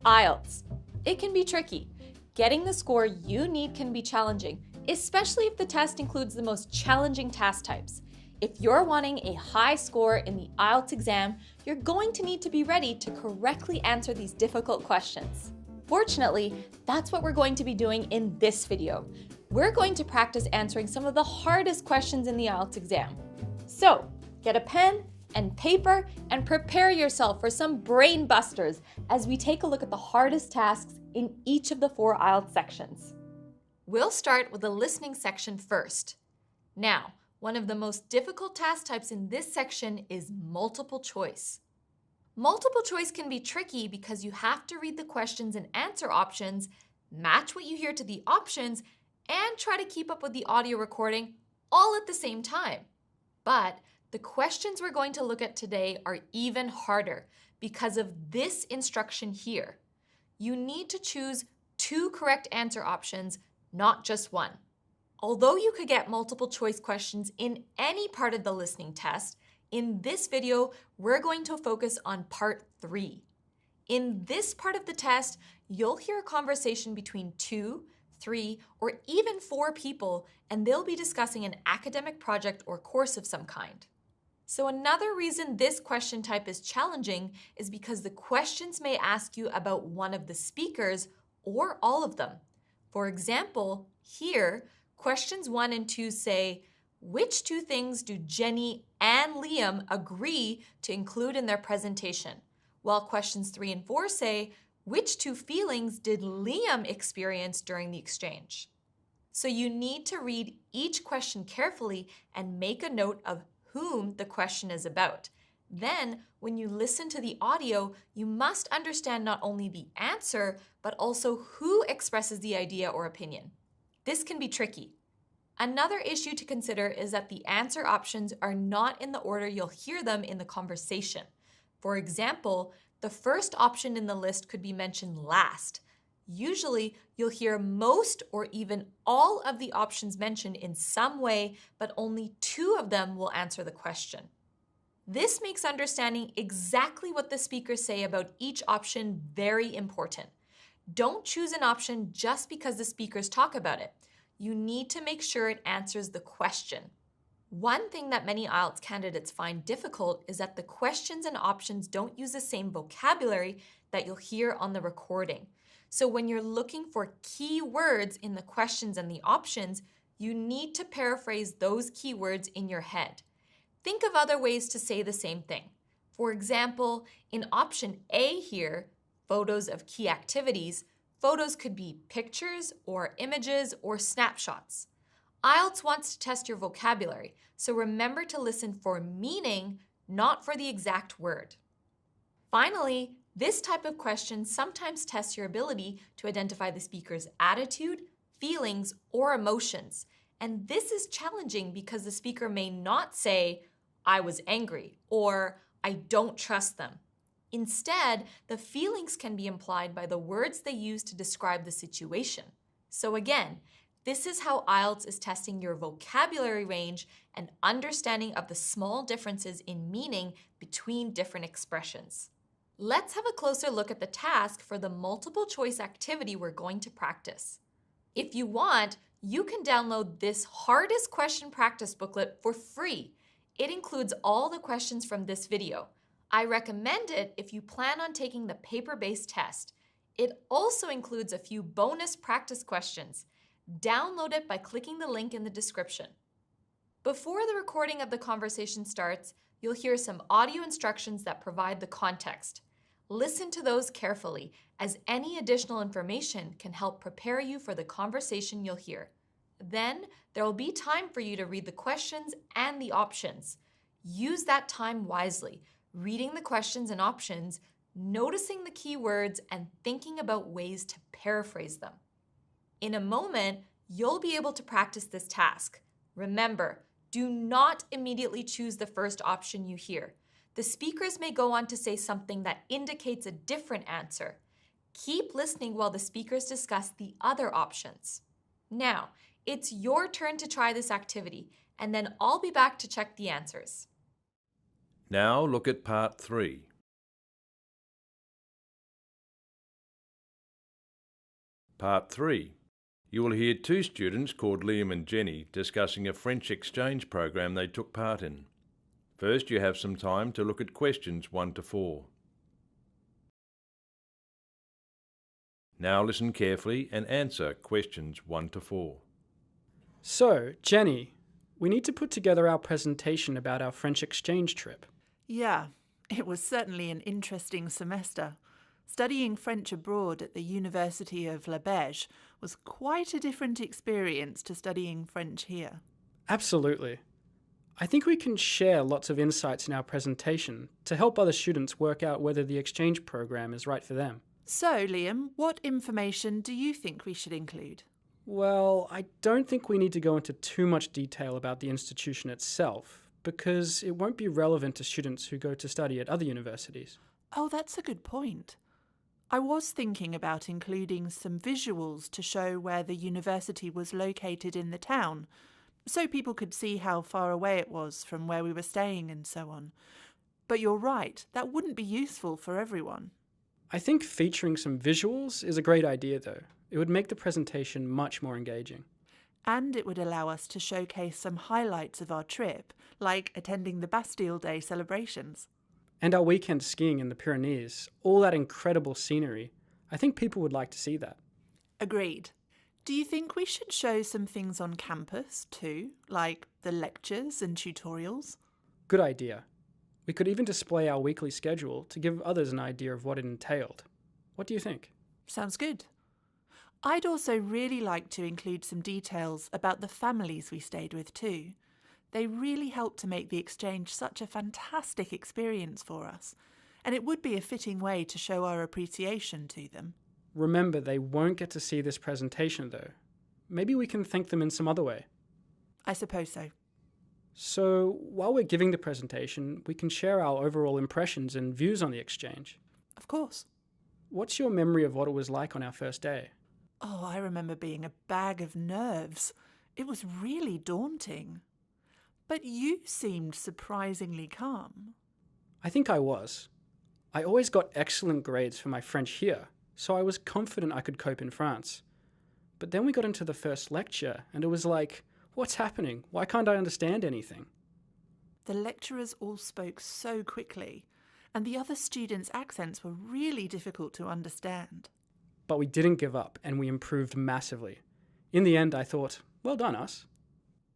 Ielts. It can be tricky. Getting the score you need can be challenging, especially if the test includes the most challenging task types. If you're wanting a high score in the Ielts exam, you're going to need to be ready to correctly answer these difficult questions. Fortunately, that's what we're going to be doing in this video. We're going to practice answering some of the hardest questions in the Ielts exam. So, get a pen and paper and prepare yourself for some brain busters as we take a look at the hardest tasks in each of the 4 Ielts sections. We'll start with the listening section first. Now, one of the most difficult task types in this section is multiple choice. Multiple choice can be tricky because you have to read the questions and answer options, match what you hear to the options, and try to keep up with the audio recording all at the same time. But the questions we're going to look at today are even harder because of this instruction here. You need to choose 2 correct answer options, not just one. Although you could get multiple choice questions in any part of the listening test, in this video, we're going to focus on part 3. In this part of the test, you'll hear a conversation between 2, 3, or even 4 people, and they'll be discussing an academic project or course of some kind. So another reason this question type is challenging is because the questions may ask you about one of the speakers or all of them. For example, here, questions 1 and 2 say, which 2 things do Jenny and Liam agree to include in their presentation? While questions 3 and 4 say, which 2 feelings did Liam experience during the exchange? So you need to read each question carefully and make a note of whom the question is about. Then, when you listen to the audio, you must understand not only the answer, but also who expresses the idea or opinion. This can be tricky. Another issue to consider is that the answer options are not in the order you'll hear them in the conversation. For example, the first option in the list could be mentioned last. Usually, you'll hear most or even all of the options mentioned in some way, but only 2 of them will answer the question. This makes understanding exactly what the speakers say about each option very important. Don't choose an option just because the speakers talk about it. You need to make sure it answers the question. One thing that many Ielts candidates find difficult is that the questions and options don't use the same vocabulary that you'll hear on the recording. So when you're looking for key words in the questions and the options, you need to paraphrase those key words in your head. Think of other ways to say the same thing. For example, in option A here, photos of key activities, photos could be pictures or images or snapshots. Ielts wants to test your vocabulary, so remember to listen for meaning, not for the exact word. Finally, this type of question sometimes tests your ability to identify the speaker's attitude, feelings, or emotions. And this is challenging because the speaker may not say, "I was angry," or "I don't trust them." Instead, the feelings can be implied by the words they use to describe the situation. So again, this is how Ielts is testing your vocabulary range and understanding of the small differences in meaning between different expressions. Let's have a closer look at the task for the multiple choice activity we're going to practice. If you want, you can download this hardest question practice booklet for free. It includes all the questions from this video. I recommend it if you plan on taking the paper-based test. It also includes a few bonus practice questions. Download it by clicking the link in the description. Before the recording of the conversation starts, you'll hear some audio instructions that provide the context. Listen to those carefully, as any additional information can help prepare you for the conversation you'll hear. Then, there will be time for you to read the questions and the options. Use that time wisely, reading the questions and options, noticing the key words, and thinking about ways to paraphrase them. In a moment, you'll be able to practice this task. Remember, do not immediately choose the first option you hear. The speakers may go on to say something that indicates a different answer. Keep listening while the speakers discuss the other options. Now, it's your turn to try this activity, and then I'll be back to check the answers. Now look at part 3. Part 3. You will hear two students called Liam and Jenny discussing a French exchange program they took part in. First, you have some time to look at questions 1 to 4. Now listen carefully and answer questions 1 to 4. So, Jenny, we need to put together our presentation about our French exchange trip. Yeah, it was certainly an interesting semester. Studying French abroad at the University of Liège was quite a different experience to studying French here. Absolutely. I think we can share lots of insights in our presentation to help other students work out whether the exchange program is right for them. So, Liam, what information do you think we should include? Well, I don't think we need to go into too much detail about the institution itself, because it won't be relevant to students who go to study at other universities. Oh, that's a good point. I was thinking about including some visuals to show where the university was located in the town, so people could see how far away it was from where we were staying and so on. But you're right, that wouldn't be useful for everyone. I think featuring some visuals is a great idea, though. It would make the presentation much more engaging. And it would allow us to showcase some highlights of our trip, like attending the Bastille Day celebrations. And our weekend skiing in the Pyrenees, all that incredible scenery. I think people would like to see that. Agreed. Do you think we should show some things on campus too, like the lectures and tutorials? Good idea. We could even display our weekly schedule to give others an idea of what it entailed. What do you think? Sounds good. I'd also really like to include some details about the families we stayed with too. They really helped to make the exchange such a fantastic experience for us, and it would be a fitting way to show our appreciation to them. Remember, they won't get to see this presentation though. Maybe we can thank them in some other way. I suppose so. So, while we're giving the presentation, we can share our overall impressions and views on the exchange. Of course. What's your memory of what it was like on our first day? Oh, I remember being a bag of nerves. It was really daunting. But you seemed surprisingly calm. I think I was. I always got excellent grades for my French here, so I was confident I could cope in France. But then we got into the first lecture, and it was like, what's happening? Why can't I understand anything? The lecturers all spoke so quickly, and the other students' accents were really difficult to understand. But we didn't give up, and we improved massively. In the end, I thought, well done, us.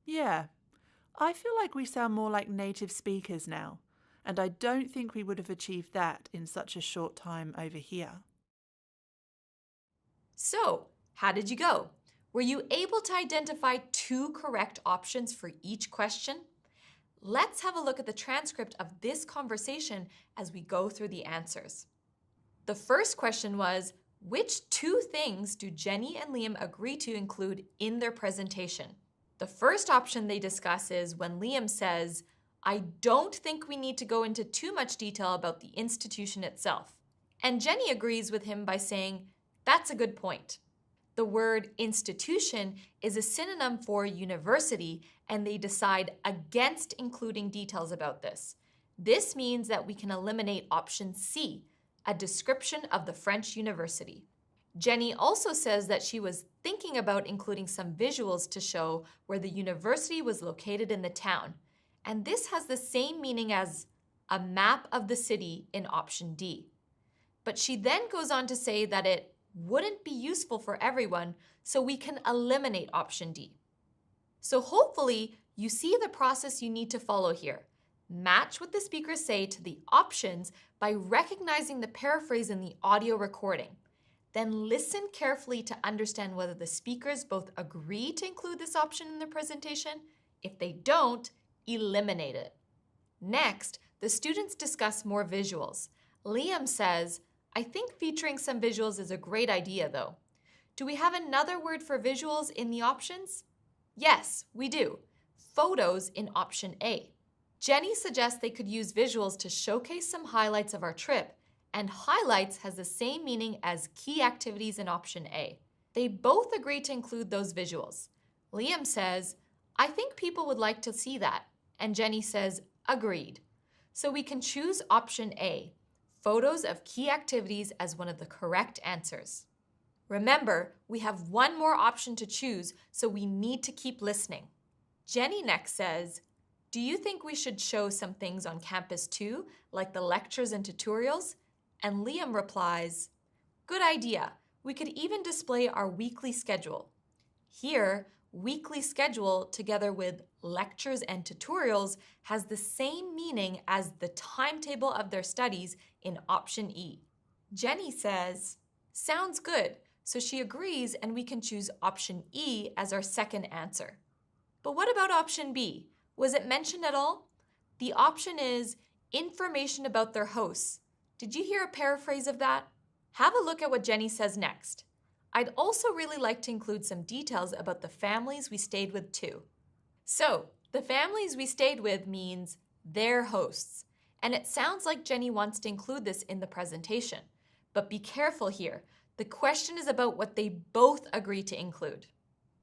Yeah, I feel like we sound more like native speakers now, and I don't think we would have achieved that in such a short time over here. So, how did you go? Were you able to identify 2 correct options for each question? Let's have a look at the transcript of this conversation as we go through the answers. The first question was, which 2 things do Jenny and Liam agree to include in their presentation? The first option they discuss is when Liam says, I don't think we need to go into too much detail about the institution itself. And Jenny agrees with him by saying, that's a good point. The word institution is a synonym for university, and they decide against including details about this. This means that we can eliminate option C, a description of the French university. Jenny also says that she was thinking about including some visuals to show where the university was located in the town, and this has the same meaning as a map of the city in option D. But she then goes on to say that it wouldn't be useful for everyone, so we can eliminate option D. So hopefully you see the process you need to follow here. Match what the speakers say to the options by recognizing the paraphrase in the audio recording. Then listen carefully to understand whether the speakers both agree to include this option in their presentation. If they don't, eliminate it. Next, the students discuss more visuals. Liam says, I think featuring some visuals is a great idea though. Do we have another word for visuals in the options? Yes, we do. Photos in option A. Jenny suggests they could use visuals to showcase some highlights of our trip, and highlights has the same meaning as key activities in option A. They both agree to include those visuals. Liam says, I think people would like to see that, and Jenny says, agreed. So we can choose option A, photos of key activities, as one of the correct answers. Remember, we have one more option to choose, so we need to keep listening. Jenny next says, do you think we should show some things on campus too, like the lectures and tutorials? And Liam replies, good idea. We could even display our weekly schedule. Here, weekly schedule together with lectures and tutorials has the same meaning as the timetable of their studies in option E. Jenny says, sounds good. So she agrees and we can choose option E as our second answer. But what about option B? Was it mentioned at all? The option is information about their hosts. Did you hear a paraphrase of that? Have a look at what Jenny says next. I'd also really like to include some details about the families we stayed with too. So, the families we stayed with means their hosts. And it sounds like Jenny wants to include this in the presentation. But be careful here. The question is about what they both agree to include.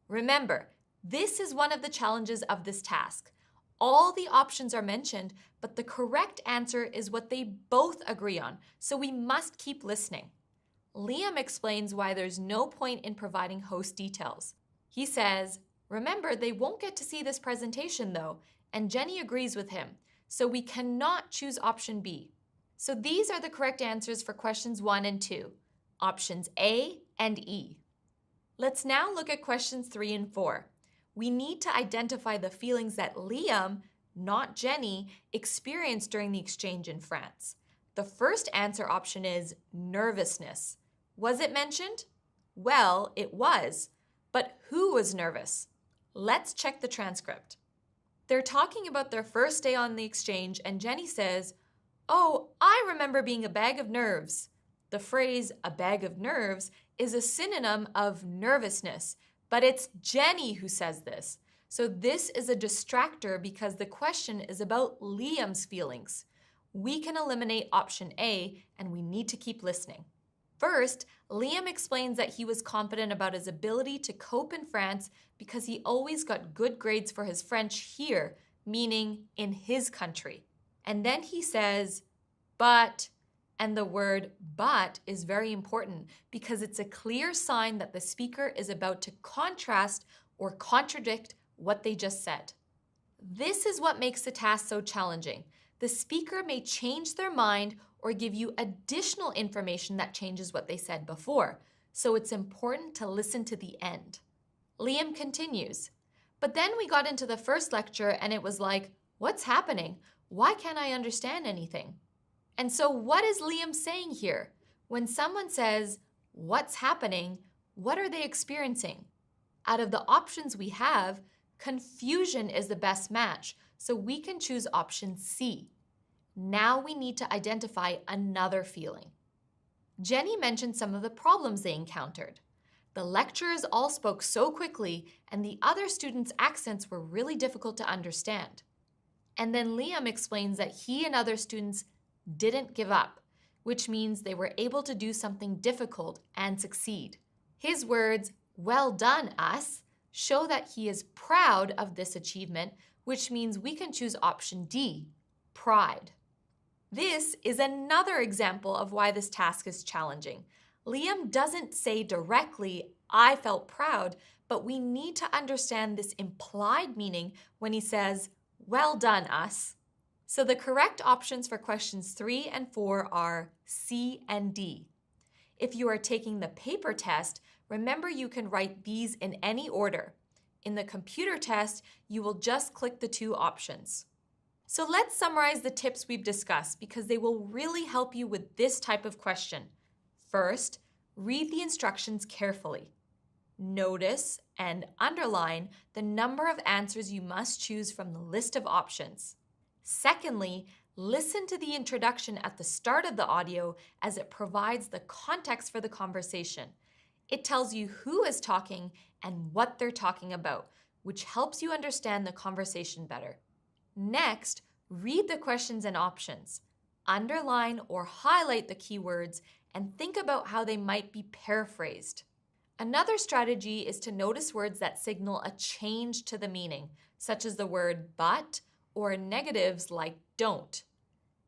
Remember, this is one of the challenges of this task. All the options are mentioned, but the correct answer is what they both agree on, so we must keep listening. Liam explains why there's no point in providing host details. He says, remember, they won't get to see this presentation though, and Jenny agrees with him, so we cannot choose option B. So these are the correct answers for questions 1 and 2, options A and E. Let's now look at questions 3 and 4. We need to identify the feelings that Liam, not Jenny, experienced during the exchange in France. The first answer option is nervousness. Was it mentioned? Well, it was. But who was nervous? Let's check the transcript. They're talking about their first day on the exchange, and Jenny says, oh, I remember being a bag of nerves. The phrase, a bag of nerves, is a synonym of nervousness, but it's Jenny who says this. So this is a distractor because the question is about Liam's feelings. We can eliminate option A, and we need to keep listening. First, Liam explains that he was confident about his ability to cope in France because he always got good grades for his French here, meaning in his country. And then he says, but, and the word but is very important because it's a clear sign that the speaker is about to contrast or contradict what they just said. This is what makes the task so challenging. The speaker may change their mind or give you additional information that changes what they said before, so it's important to listen to the end. Liam continues, but then we got into the first lecture and it was like, what's happening? Why can't I understand anything? And so what is Liam saying here? When someone says, what's happening, what are they experiencing? Out of the options we have, confusion is the best match, so we can choose option C. Now we need to identify another feeling. Jenny mentioned some of the problems they encountered. The lecturers all spoke so quickly, and the other students' accents were really difficult to understand. And then Liam explains that he and other students didn't give up, which means they were able to do something difficult and succeed. His words, well done, us, show that he is proud of this achievement, which means we can choose option D, pride. This is another example of why this task is challenging. Liam doesn't say directly, I felt proud, but we need to understand this implied meaning when he says, well done, us. So the correct options for questions 3 and 4 are C and D. If you are taking the paper test, remember you can write these in any order. In the computer test, you will just click the 2 options. So let's summarize the tips we've discussed because they will really help you with this type of question. First, read the instructions carefully. Notice and underline the number of answers you must choose from the list of options. Secondly, listen to the introduction at the start of the audio as it provides the context for the conversation. It tells you who is talking and what they're talking about, which helps you understand the conversation better. Next, read the questions and options. Underline or highlight the keywords and think about how they might be paraphrased. Another strategy is to notice words that signal a change to the meaning, such as the word but or negatives like don't.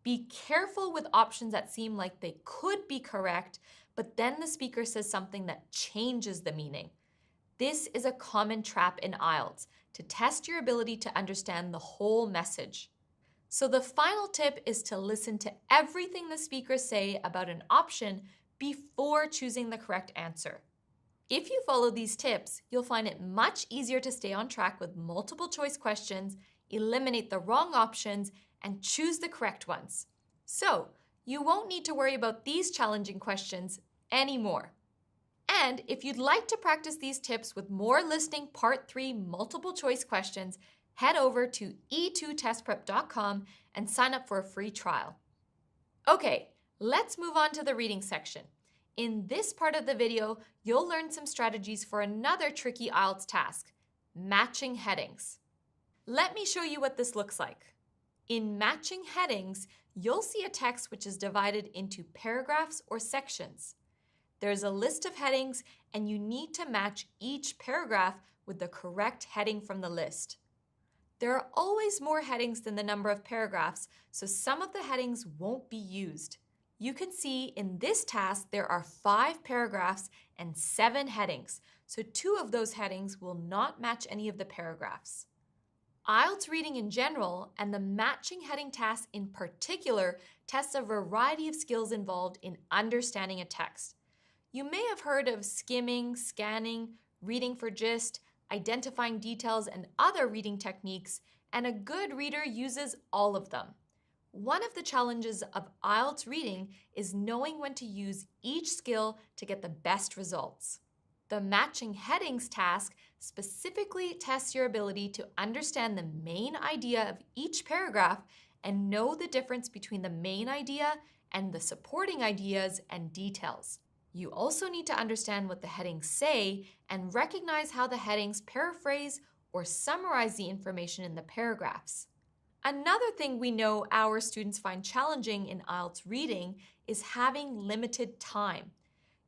Be careful with options that seem like they could be correct, but then the speaker says something that changes the meaning. This is a common trap in IELTS to test your ability to understand the whole message. So the final tip is to listen to everything the speakers say about an option before choosing the correct answer. If you follow these tips, you'll find it much easier to stay on track with multiple choice questions, eliminate the wrong options, and choose the correct ones. So you won't need to worry about these challenging questions anymore. And if you'd like to practice these tips with more listening Part 3 multiple choice questions, head over to e2testprep.com and sign up for a free trial. Okay, let's move on to the reading section. In this part of the video, you'll learn some strategies for another tricky IELTS task, matching headings. Let me show you what this looks like. In matching headings, you'll see a text which is divided into paragraphs or sections. There's a list of headings, and you need to match each paragraph with the correct heading from the list. There are always more headings than the number of paragraphs, so some of the headings won't be used. You can see in this task there are 5 paragraphs and 7 headings, so 2 of those headings will not match any of the paragraphs. IELTS reading in general and the matching heading task in particular tests a variety of skills involved in understanding a text. You may have heard of skimming, scanning, reading for gist, identifying details, and other reading techniques, and a good reader uses all of them. One of the challenges of IELTS reading is knowing when to use each skill to get the best results. The matching headings task specifically tests your ability to understand the main idea of each paragraph and know the difference between the main idea and the supporting ideas and details. You also need to understand what the headings say and recognize how the headings paraphrase or summarize the information in the paragraphs. Another thing we know our students find challenging in IELTS reading is having limited time.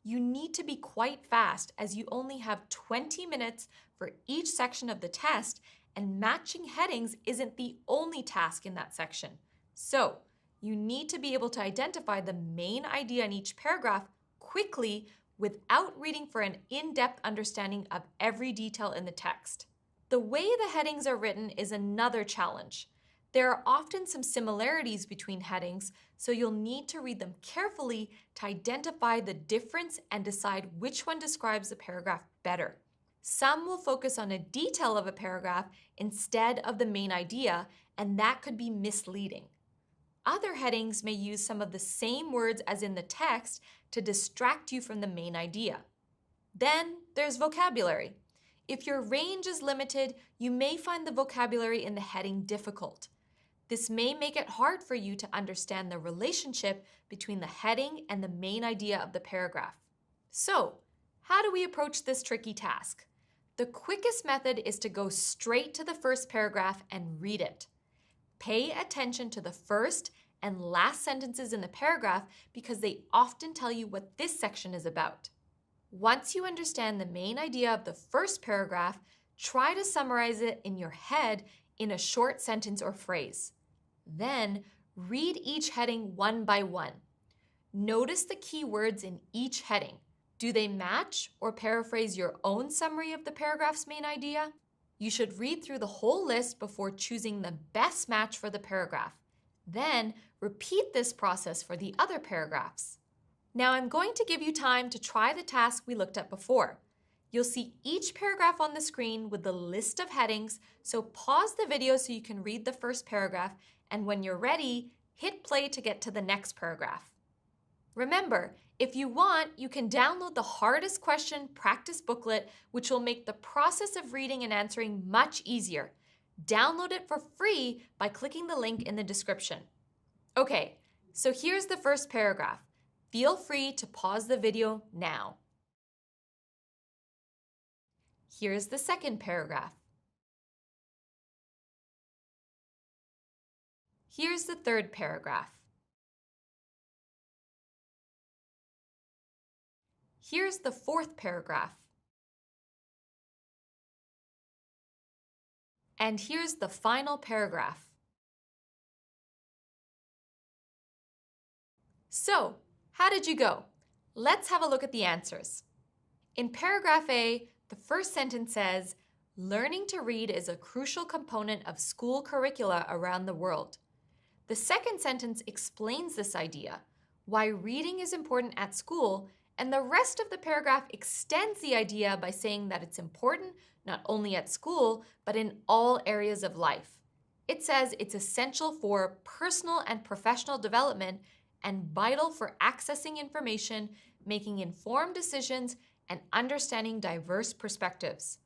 You need to be quite fast as you only have 20 minutes for each section of the test, and matching headings isn't the only task in that section. So you need to be able to identify the main idea in each paragraph quickly without reading for an in-depth understanding of every detail in the text. The way the headings are written is another challenge. There are often some similarities between headings, so you'll need to read them carefully to identify the difference and decide which one describes the paragraph better. Some will focus on a detail of a paragraph instead of the main idea, and that could be misleading. Other headings may use some of the same words as in the text to distract you from the main idea. Then there's vocabulary. If your range is limited, you may find the vocabulary in the heading difficult. This may make it hard for you to understand the relationship between the heading and the main idea of the paragraph. So, how do we approach this tricky task? The quickest method is to go straight to the first paragraph and read it. Pay attention to the first and last sentences in the paragraph because they often tell you what this section is about. Once you understand the main idea of the first paragraph, try to summarize it in your head in a short sentence or phrase. Then, read each heading one by one. Notice the key words in each heading. Do they match or paraphrase your own summary of the paragraph's main idea? You should read through the whole list before choosing the best match for the paragraph. Then, repeat this process for the other paragraphs. Now I'm going to give you time to try the task we looked at before. You'll see each paragraph on the screen with the list of headings, so pause the video so you can read the first paragraph, and when you're ready, hit play to get to the next paragraph. Remember, if you want, you can download the hardest question practice booklet, which will make the process of reading and answering much easier. Download it for free by clicking the link in the description. Okay, so here's the first paragraph. Feel free to pause the video now. Here's the second paragraph. Here's the third paragraph. Here's the fourth paragraph. And here's the final paragraph. So, how did you go? Let's have a look at the answers. In paragraph A, the first sentence says, learning to read is a crucial component of school curricula around the world. The second sentence explains this idea, why reading is important at school, and the rest of the paragraph extends the idea by saying that it's important not only at school, but in all areas of life. It says it's essential for personal and professional development and vital for accessing information, making informed decisions, and understanding diverse perspectives.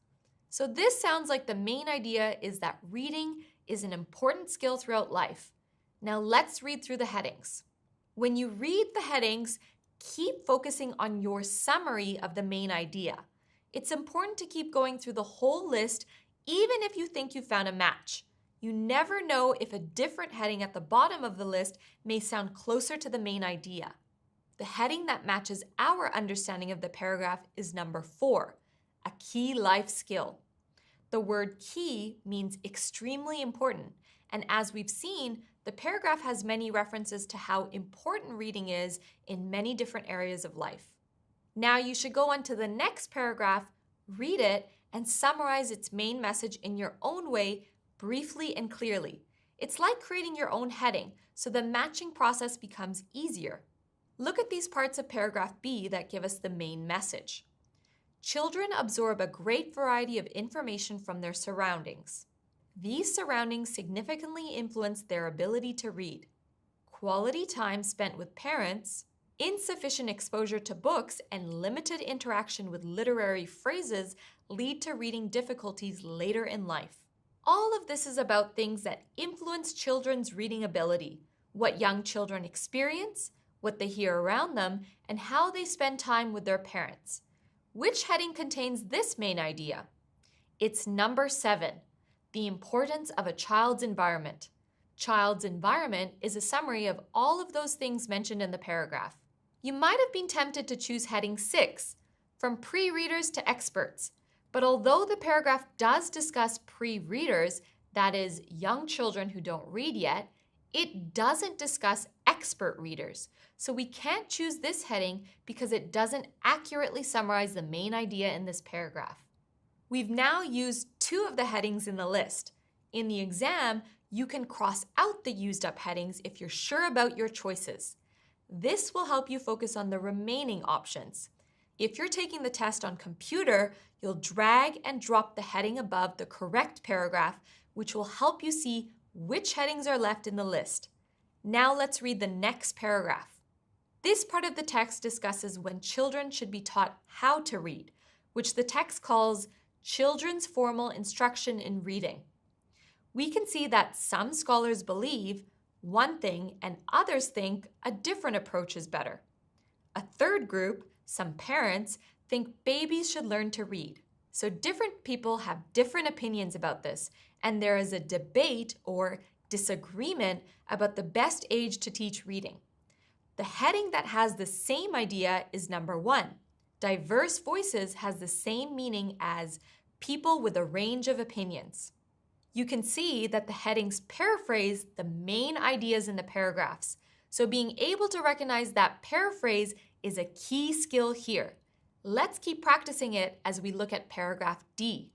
So this sounds like the main idea is that reading is an important skill throughout life. Now let's read through the headings. When you read the headings, keep focusing on your summary of the main idea. It's important to keep going through the whole list, even if you think you found a match. You never know if a different heading at the bottom of the list may sound closer to the main idea. The heading that matches our understanding of the paragraph is number 4, a key life skill. The word key means extremely important, and as we've seen, the paragraph has many references to how important reading is in many different areas of life. Now you should go on to the next paragraph, read it, and summarize its main message in your own way, briefly and clearly. It's like creating your own heading, so the matching process becomes easier. Look at these parts of paragraph B that give us the main message. Children absorb a great variety of information from their surroundings. These surroundings significantly influence their ability to read. Quality time spent with parents, insufficient exposure to books, and limited interaction with literary phrases lead to reading difficulties later in life. All of this is about things that influence children's reading ability, what young children experience, what they hear around them, and how they spend time with their parents. Which heading contains this main idea? It's number 7, the importance of a child's environment. Child's environment is a summary of all of those things mentioned in the paragraph. You might have been tempted to choose heading 6, from pre-readers to experts. But although the paragraph does discuss pre-readers, that is, young children who don't read yet, it doesn't discuss expert readers. So we can't choose this heading because it doesn't accurately summarize the main idea in this paragraph. We've now used 2 of the headings in the list. In the exam, you can cross out the used up headings if you're sure about your choices. This will help you focus on the remaining options. If you're taking the test on computer, you'll drag and drop the heading above the correct paragraph, which will help you see which headings are left in the list. Now let's read the next paragraph. This part of the text discusses when children should be taught how to read, which the text calls children's formal instruction in reading. We can see that some scholars believe one thing and others think a different approach is better. A third group, some parents, think babies should learn to read. So different people have different opinions about this, and there is a debate or disagreement about the best age to teach reading. The heading that has the same idea is number 1. Diverse voices has the same meaning as people with a range of opinions. You can see that the headings paraphrase the main ideas in the paragraphs. So being able to recognize that paraphrase is a key skill here. Let's keep practicing it as we look at paragraph D.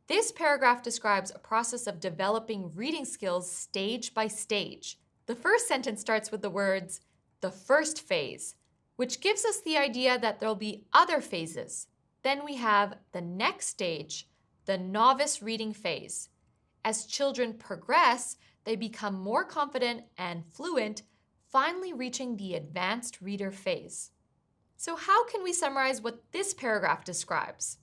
This paragraph describes a process of developing reading skills stage by stage. The first sentence starts with the words, the first phase, which gives us the idea that there'll be other phases. Then we have the next stage, the novice reading phase. As children progress, they become more confident and fluent, finally reaching the advanced reader phase. So how can we summarize what this paragraph describes?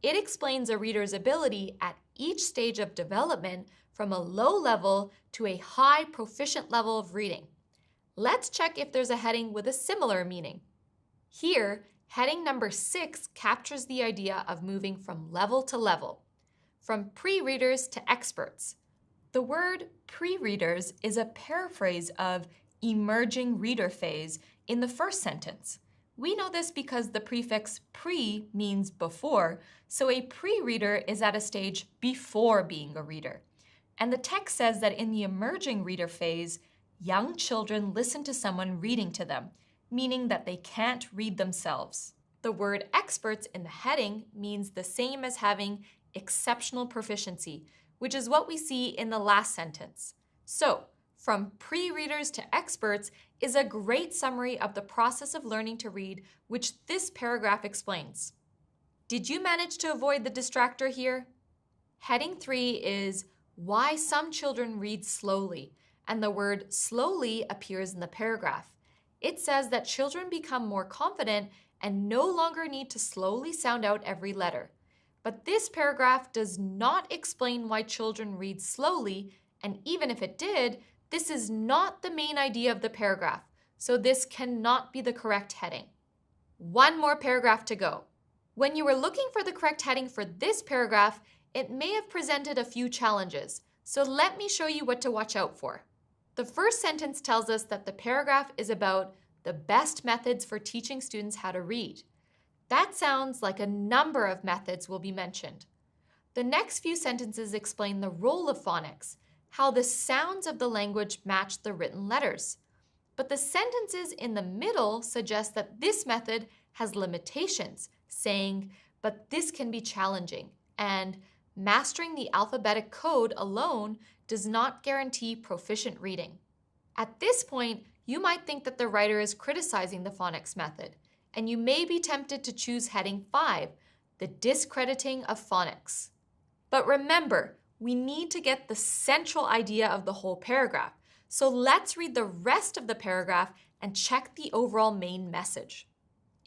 It explains a reader's ability at each stage of development from a low level to a high proficient level of reading. Let's check if there's a heading with a similar meaning. Here, heading number 6 captures the idea of moving from level to level, from pre-readers to experts. The word pre-readers is a paraphrase of emerging reader phase in the first sentence. We know this because the prefix pre means before, so a pre-reader is at a stage before being a reader. And the text says that in the emerging reader phase, young children listen to someone reading to them. meaning that they can't read themselves. The word experts in the heading means the same as having exceptional proficiency, which is what we see in the last sentence. So, from pre-readers to experts is a great summary of the process of learning to read, which this paragraph explains. Did you manage to avoid the distractor here? Heading 3 is why some children read slowly, and the word slowly appears in the paragraph. It says that children become more confident and no longer need to slowly sound out every letter. But this paragraph does not explain why children read slowly, and even if it did, this is not the main idea of the paragraph, so this cannot be the correct heading. One more paragraph to go. When you were looking for the correct heading for this paragraph, it may have presented a few challenges, so let me show you what to watch out for. The first sentence tells us that the paragraph is about the best methods for teaching students how to read. That sounds like a number of methods will be mentioned. The next few sentences explain the role of phonics, how the sounds of the language match the written letters. But the sentences in the middle suggest that this method has limitations, saying, but this can be challenging, and mastering the alphabetic code alone does not guarantee proficient reading. At this point, you might think that the writer is criticizing the phonics method, and you may be tempted to choose heading 5, the discrediting of phonics. But remember, we need to get the central idea of the whole paragraph, so let's read the rest of the paragraph and check the overall main message.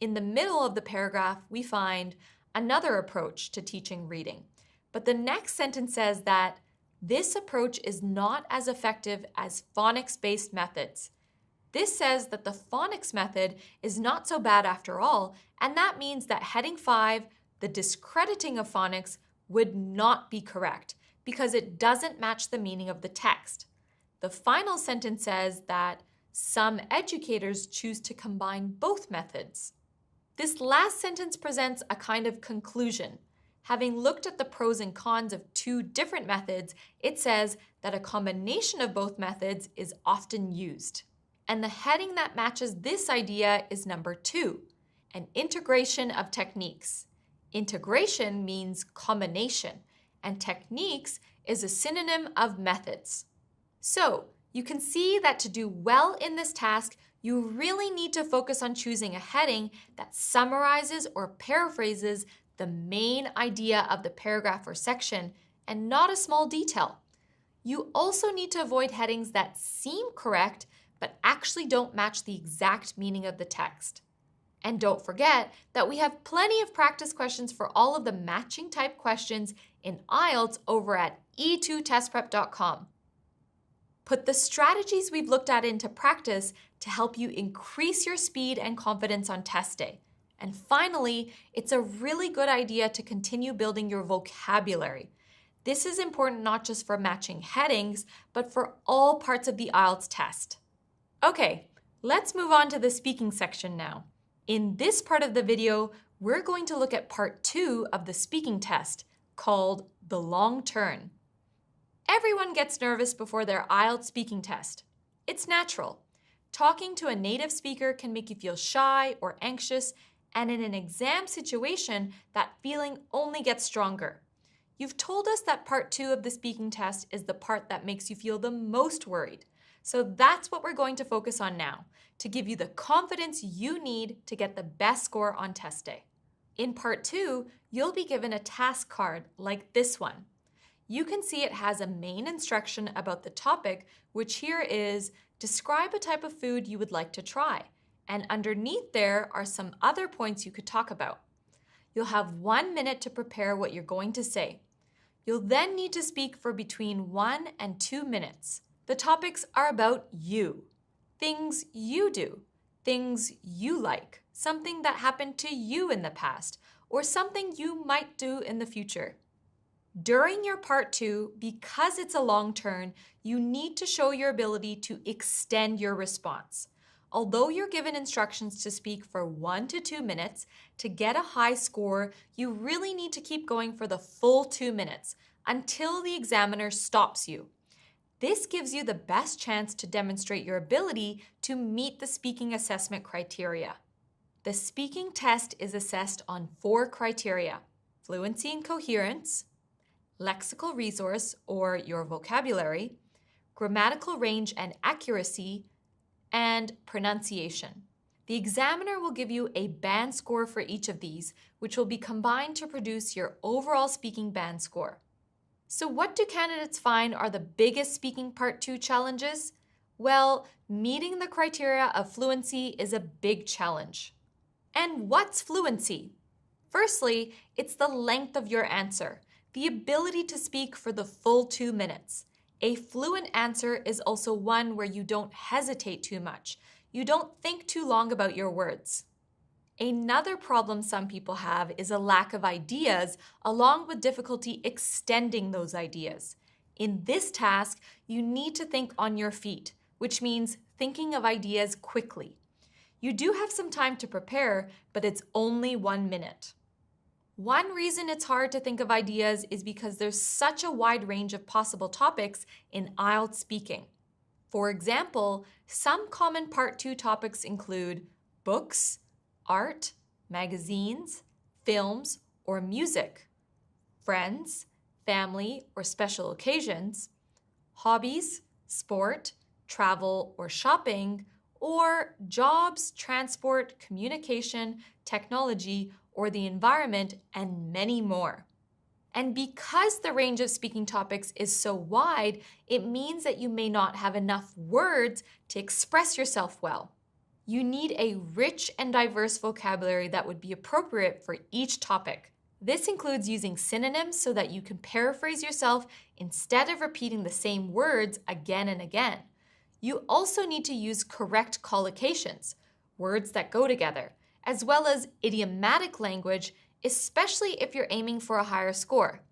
In the middle of the paragraph, we find another approach to teaching reading, but the next sentence says that this approach is not as effective as phonics-based methods. This says that the phonics method is not so bad after all, and that means that heading 5, the discrediting of phonics, would not be correct because it doesn't match the meaning of the text. The final sentence says that some educators choose to combine both methods. This last sentence presents a kind of conclusion. Having looked at the pros and cons of 2 different methods, it says that a combination of both methods is often used. And the heading that matches this idea is number 2, an integration of techniques. Integration means combination, and techniques is a synonym of methods. So, you can see that to do well in this task, you really need to focus on choosing a heading that summarizes or paraphrases the main idea of the paragraph or section and not a small detail. You also need to avoid headings that seem correct but actually don't match the exact meaning of the text. And don't forget that we have plenty of practice questions for all of the matching type questions in Ielts over at e2testprep.com. Put the strategies we've looked at into practice to help you increase your speed and confidence on test day. And finally, it's a really good idea to continue building your vocabulary. This is important not just for matching headings, but for all parts of the Ielts test. Okay, let's move on to the speaking section now. In this part of the video, we're going to look at part 2 of the speaking test, called the long turn. Everyone gets nervous before their Ielts speaking test. It's natural. Talking to a native speaker can make you feel shy or anxious, and in an exam situation, that feeling only gets stronger. You've told us that part 2 of the speaking test is the part that makes you feel the most worried. So that's what we're going to focus on now, to give you the confidence you need to get the best score on test day. In part 2, you'll be given a task card like this one. You can see it has a main instruction about the topic, which here is, describe a type of food you would like to try. And underneath there are some other points you could talk about. You'll have 1 minute to prepare what you're going to say. You'll then need to speak for between 1 and 2 minutes. The topics are about you, things you do, things you like, something that happened to you in the past, or something you might do in the future. During your part 2, because it's a long turn, you need to show your ability to extend your response. Although you're given instructions to speak for 1 to 2 minutes, to get a high score, you really need to keep going for the full 2 minutes until the examiner stops you. This gives you the best chance to demonstrate your ability to meet the speaking assessment criteria. The speaking test is assessed on 4 criteria: fluency and coherence, lexical resource or your vocabulary, grammatical range and accuracy, and pronunciation. The examiner will give you a band score for each of these, which will be combined to produce your overall speaking band score. So what do candidates find are the biggest speaking Part 2 challenges? Well, meeting the criteria of fluency is a big challenge. And what's fluency? Firstly, it's the length of your answer, the ability to speak for the full 2 minutes. A fluent answer is also one where you don't hesitate too much. You don't think too long about your words. Another problem some people have is a lack of ideas, along with difficulty extending those ideas. In this task, you need to think on your feet, which means thinking of ideas quickly. You do have some time to prepare, but it's only 1 minute. One reason it's hard to think of ideas is because there's such a wide range of possible topics in IELTS speaking. For example, some common Part 2 topics include books, art, magazines, films, or music, friends, family, or special occasions, hobbies, sport, travel, or shopping, or jobs, transport, communication, technology, or the environment, and many more. And because the range of speaking topics is so wide, it means that you may not have enough words to express yourself well. You need a rich and diverse vocabulary that would be appropriate for each topic. This includes using synonyms so that you can paraphrase yourself instead of repeating the same words again and again. You also need to use correct collocations, words that go together, as well as idiomatic language, especially if you're aiming for a higher score.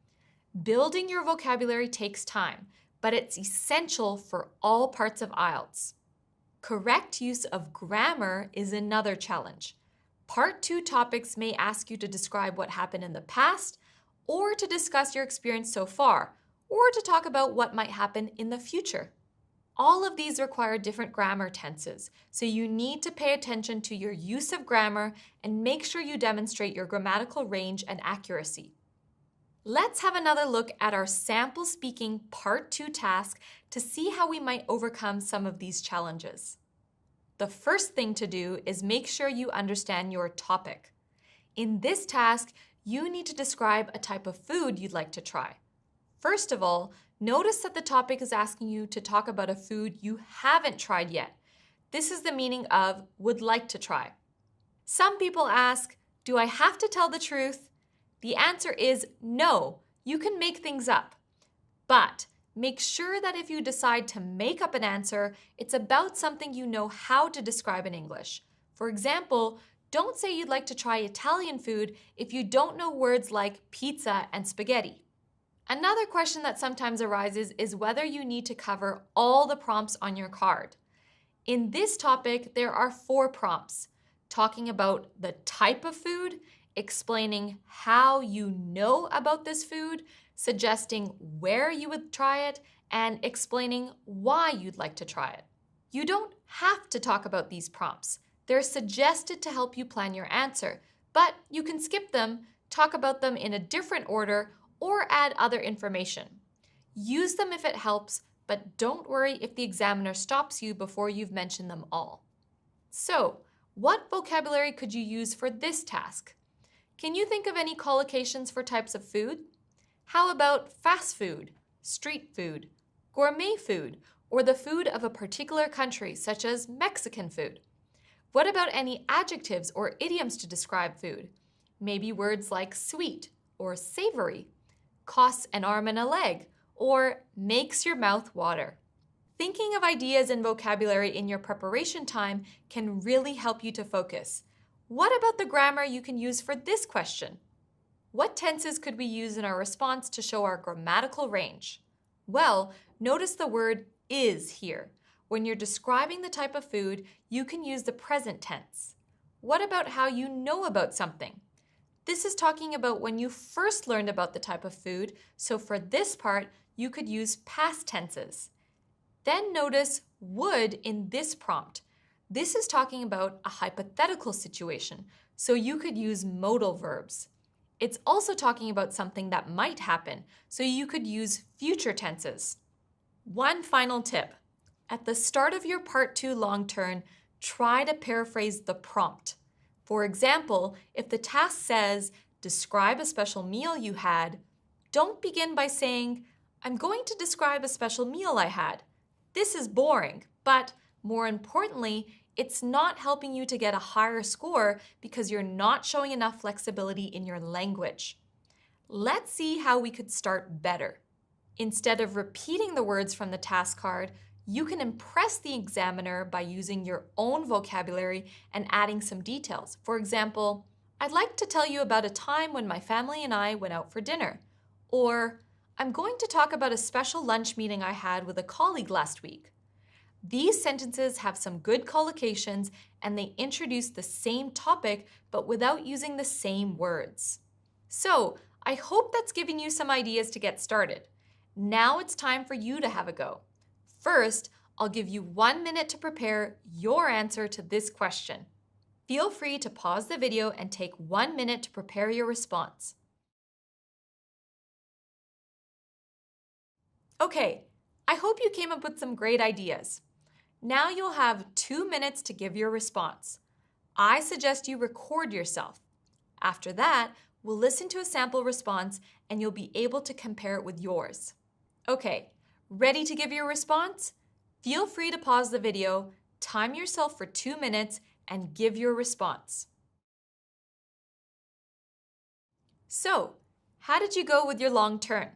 Building your vocabulary takes time, but it's essential for all parts of IELTS. Correct use of grammar is another challenge. Part 2 topics may ask you to describe what happened in the past, or to discuss your experience so far, or to talk about what might happen in the future. All of these require different grammar tenses, so you need to pay attention to your use of grammar and make sure you demonstrate your grammatical range and accuracy. Let's have another look at our sample speaking Part 2 task to see how we might overcome some of these challenges. The first thing to do is make sure you understand your topic. In this task, you need to describe a type of food you'd like to try. First of all, notice that the topic is asking you to talk about a food you haven't tried yet. This is the meaning of would like to try. Some people ask, do I have to tell the truth? The answer is no, you can make things up. But make sure that if you decide to make up an answer, it's about something you know how to describe in English. For example, don't say you'd like to try Italian food if you don't know words like pizza and spaghetti. Another question that sometimes arises is whether you need to cover all the prompts on your card. In this topic, there are 4 prompts, talking about the type of food, explaining how you know about this food, suggesting where you would try it, and explaining why you'd like to try it. You don't have to talk about these prompts. They're suggested to help you plan your answer, but you can skip them, talk about them in a different order, or add other information. Use them if it helps, but don't worry if the examiner stops you before you've mentioned them all. So, what vocabulary could you use for this task? Can you think of any collocations for types of food? How about fast food, street food, gourmet food, or the food of a particular country, such as Mexican food? What about any adjectives or idioms to describe food? Maybe words like sweet or savory, costs an arm and a leg, or makes your mouth water. Thinking of ideas and vocabulary in your preparation time can really help you to focus. What about the grammar you can use for this question? What tenses could we use in our response to show our grammatical range? Well, notice the word is here. When you're describing the type of food, you can use the present tense. What about how you know about something? This is talking about when you first learned about the type of food, so for this part, you could use past tenses. Then notice would in this prompt. This is talking about a hypothetical situation, so you could use modal verbs. It's also talking about something that might happen, so you could use future tenses. One final tip. At the start of your Part 2 long turn, try to paraphrase the prompt. For example, if the task says, describe a special meal you had, don't begin by saying, I'm going to describe a special meal I had. This is boring, but more importantly, it's not helping you to get a higher score because you're not showing enough flexibility in your language. Let's see how we could start better. Instead of repeating the words from the task card, you can impress the examiner by using your own vocabulary and adding some details. For example, I'd like to tell you about a time when my family and I went out for dinner. Or, I'm going to talk about a special lunch meeting I had with a colleague last week. These sentences have some good collocations and they introduce the same topic but without using the same words. So, I hope that's giving you some ideas to get started. Now it's time for you to have a go. First, I'll give you 1 minute to prepare your answer to this question. Feel free to pause the video and take 1 minute to prepare your response. Okay, I hope you came up with some great ideas. Now you'll have 2 minutes to give your response. I suggest you record yourself. After that, we'll listen to a sample response and you'll be able to compare it with yours. Okay, ready to give your response? Feel free to pause the video, time yourself for 2 minutes, and give your response. So, how did you go with your long turn?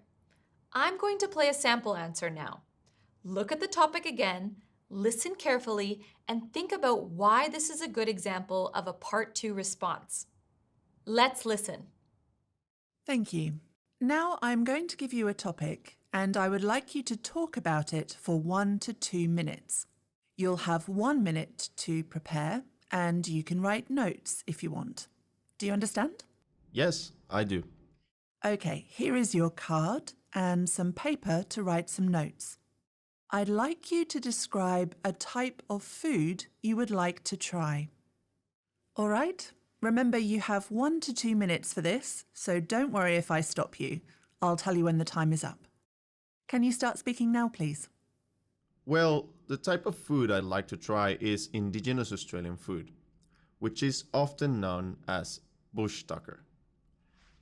I'm going to play a sample answer now. Look at the topic again, listen carefully, and think about why this is a good example of a Part 2 response. Let's listen. Thank you. Now I'm going to give you a topic and I would like you to talk about it for 1 to 2 minutes. You'll have 1 minute to prepare and you can write notes if you want. Do you understand? Yes, I do. Okay, here is your card and some paper to write some notes. I'd like you to describe a type of food you would like to try. All right, remember you have 1 to 2 minutes for this, so don't worry if I stop you. I'll tell you when the time is up. Can you start speaking now, please? Well, the type of food I'd like to try is Indigenous Australian food, which is often known as bush tucker.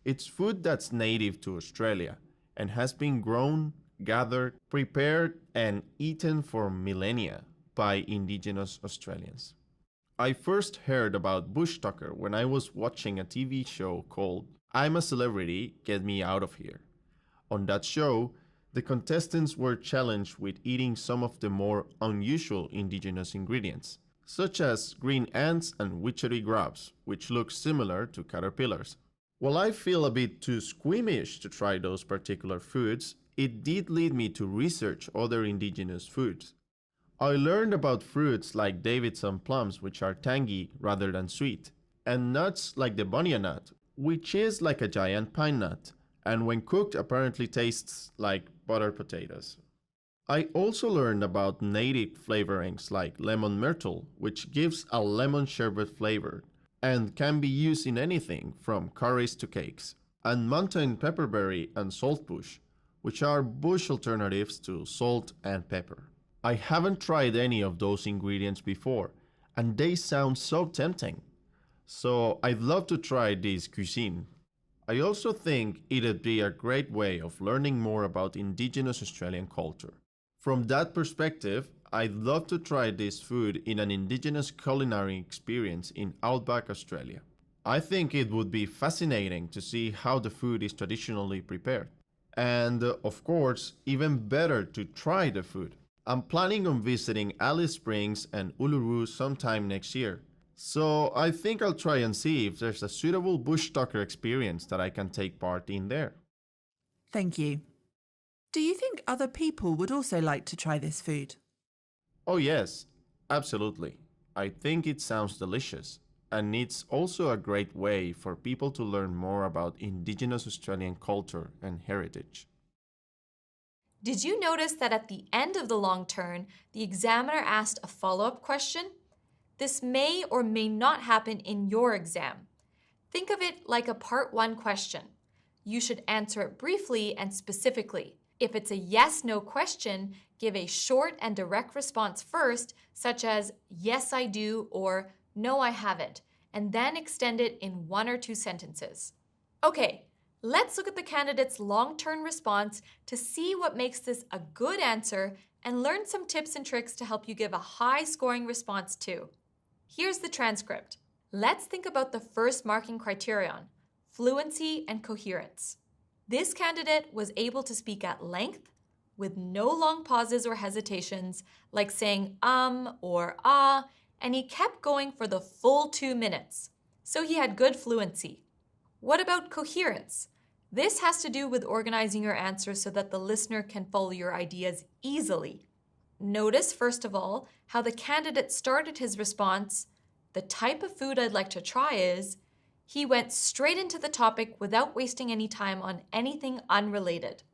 It's food that's native to Australia and has been grown, gathered, prepared, and eaten for millennia by Indigenous Australians. I first heard about bush tucker when I was watching a TV show called I'm a Celebrity, Get Me Out of Here. On that show, the contestants were challenged with eating some of the more unusual indigenous ingredients, such as green ants and witchery grubs, which look similar to caterpillars. While I feel a bit too squeamish to try those particular foods, it did lead me to research other indigenous foods. I learned about fruits like Davidson plums, which are tangy rather than sweet, and nuts like the bunya nut, which is like a giant pine nut, and when cooked apparently tastes like buttered potatoes. I also learned about native flavorings like lemon myrtle, which gives a lemon sherbet flavor, and can be used in anything from curries to cakes, and mountain pepperberry and saltbush, which are bush alternatives to salt and pepper. I haven't tried any of those ingredients before, and they sound so tempting. So I'd love to try this cuisine. I also think it'd be a great way of learning more about Indigenous Australian culture. From that perspective, I'd love to try this food in an Indigenous culinary experience in Outback Australia. I think it would be fascinating to see how the food is traditionally prepared. And of course, even better to try the food. I'm planning on visiting Alice Springs and Uluru sometime next year. So I think I'll try and see if there's a suitable bush tucker experience that I can take part in there. Thank you. Do you think other people would also like to try this food? Oh yes, absolutely. I think it sounds delicious, and it's also a great way for people to learn more about Indigenous Australian culture and heritage. Did you notice that at the end of the long turn, the examiner asked a follow-up question? This may or may not happen in your exam. Think of it like a part 1 question. You should answer it briefly and specifically. If it's a yes/no question, give a short and direct response first, such as yes I do or no I haven't, and then extend it in 1 or 2 sentences. Okay, let's look at the candidate's long-term response to see what makes this a good answer and learn some tips and tricks to help you give a high-scoring response too. Here's the transcript. Let's think about the first marking criterion, fluency and coherence. This candidate was able to speak at length with no long pauses or hesitations, like saying or ah, and he kept going for the full 2 minutes. So he had good fluency. What about coherence? This has to do with organizing your answers so that the listener can follow your ideas easily. Notice, first of all, how the candidate started his response. The type of food I'd like to try is. He went straight into the topic without wasting any time on anything unrelated.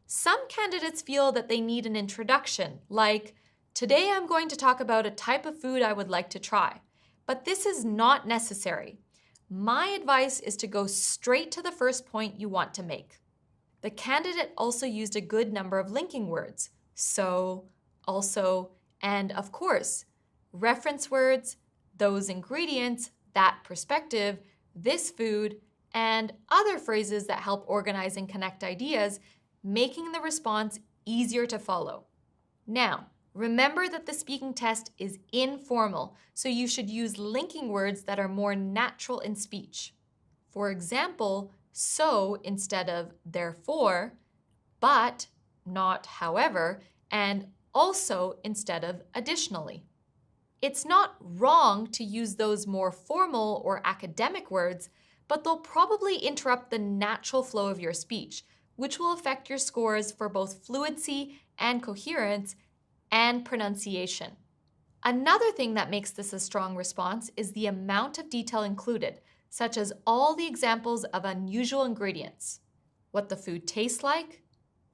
Some candidates feel that they need an introduction, like, today I'm going to talk about a type of food I would like to try. But this is not necessary. My advice is to go straight to the first point you want to make. The candidate also used a good number of linking words, so, also, and of course, reference words, those ingredients, that perspective, this food, and other phrases that help organize and connect ideas, making the response easier to follow. Now, remember that the speaking test is informal, so you should use linking words that are more natural in speech. For example, so instead of therefore, but, not however, and also instead of additionally. It's not wrong to use those more formal or academic words, but they'll probably interrupt the natural flow of your speech, which will affect your scores for both fluency and coherence and pronunciation. Another thing that makes this a strong response is the amount of detail included, such as all the examples of unusual ingredients, what the food tastes like,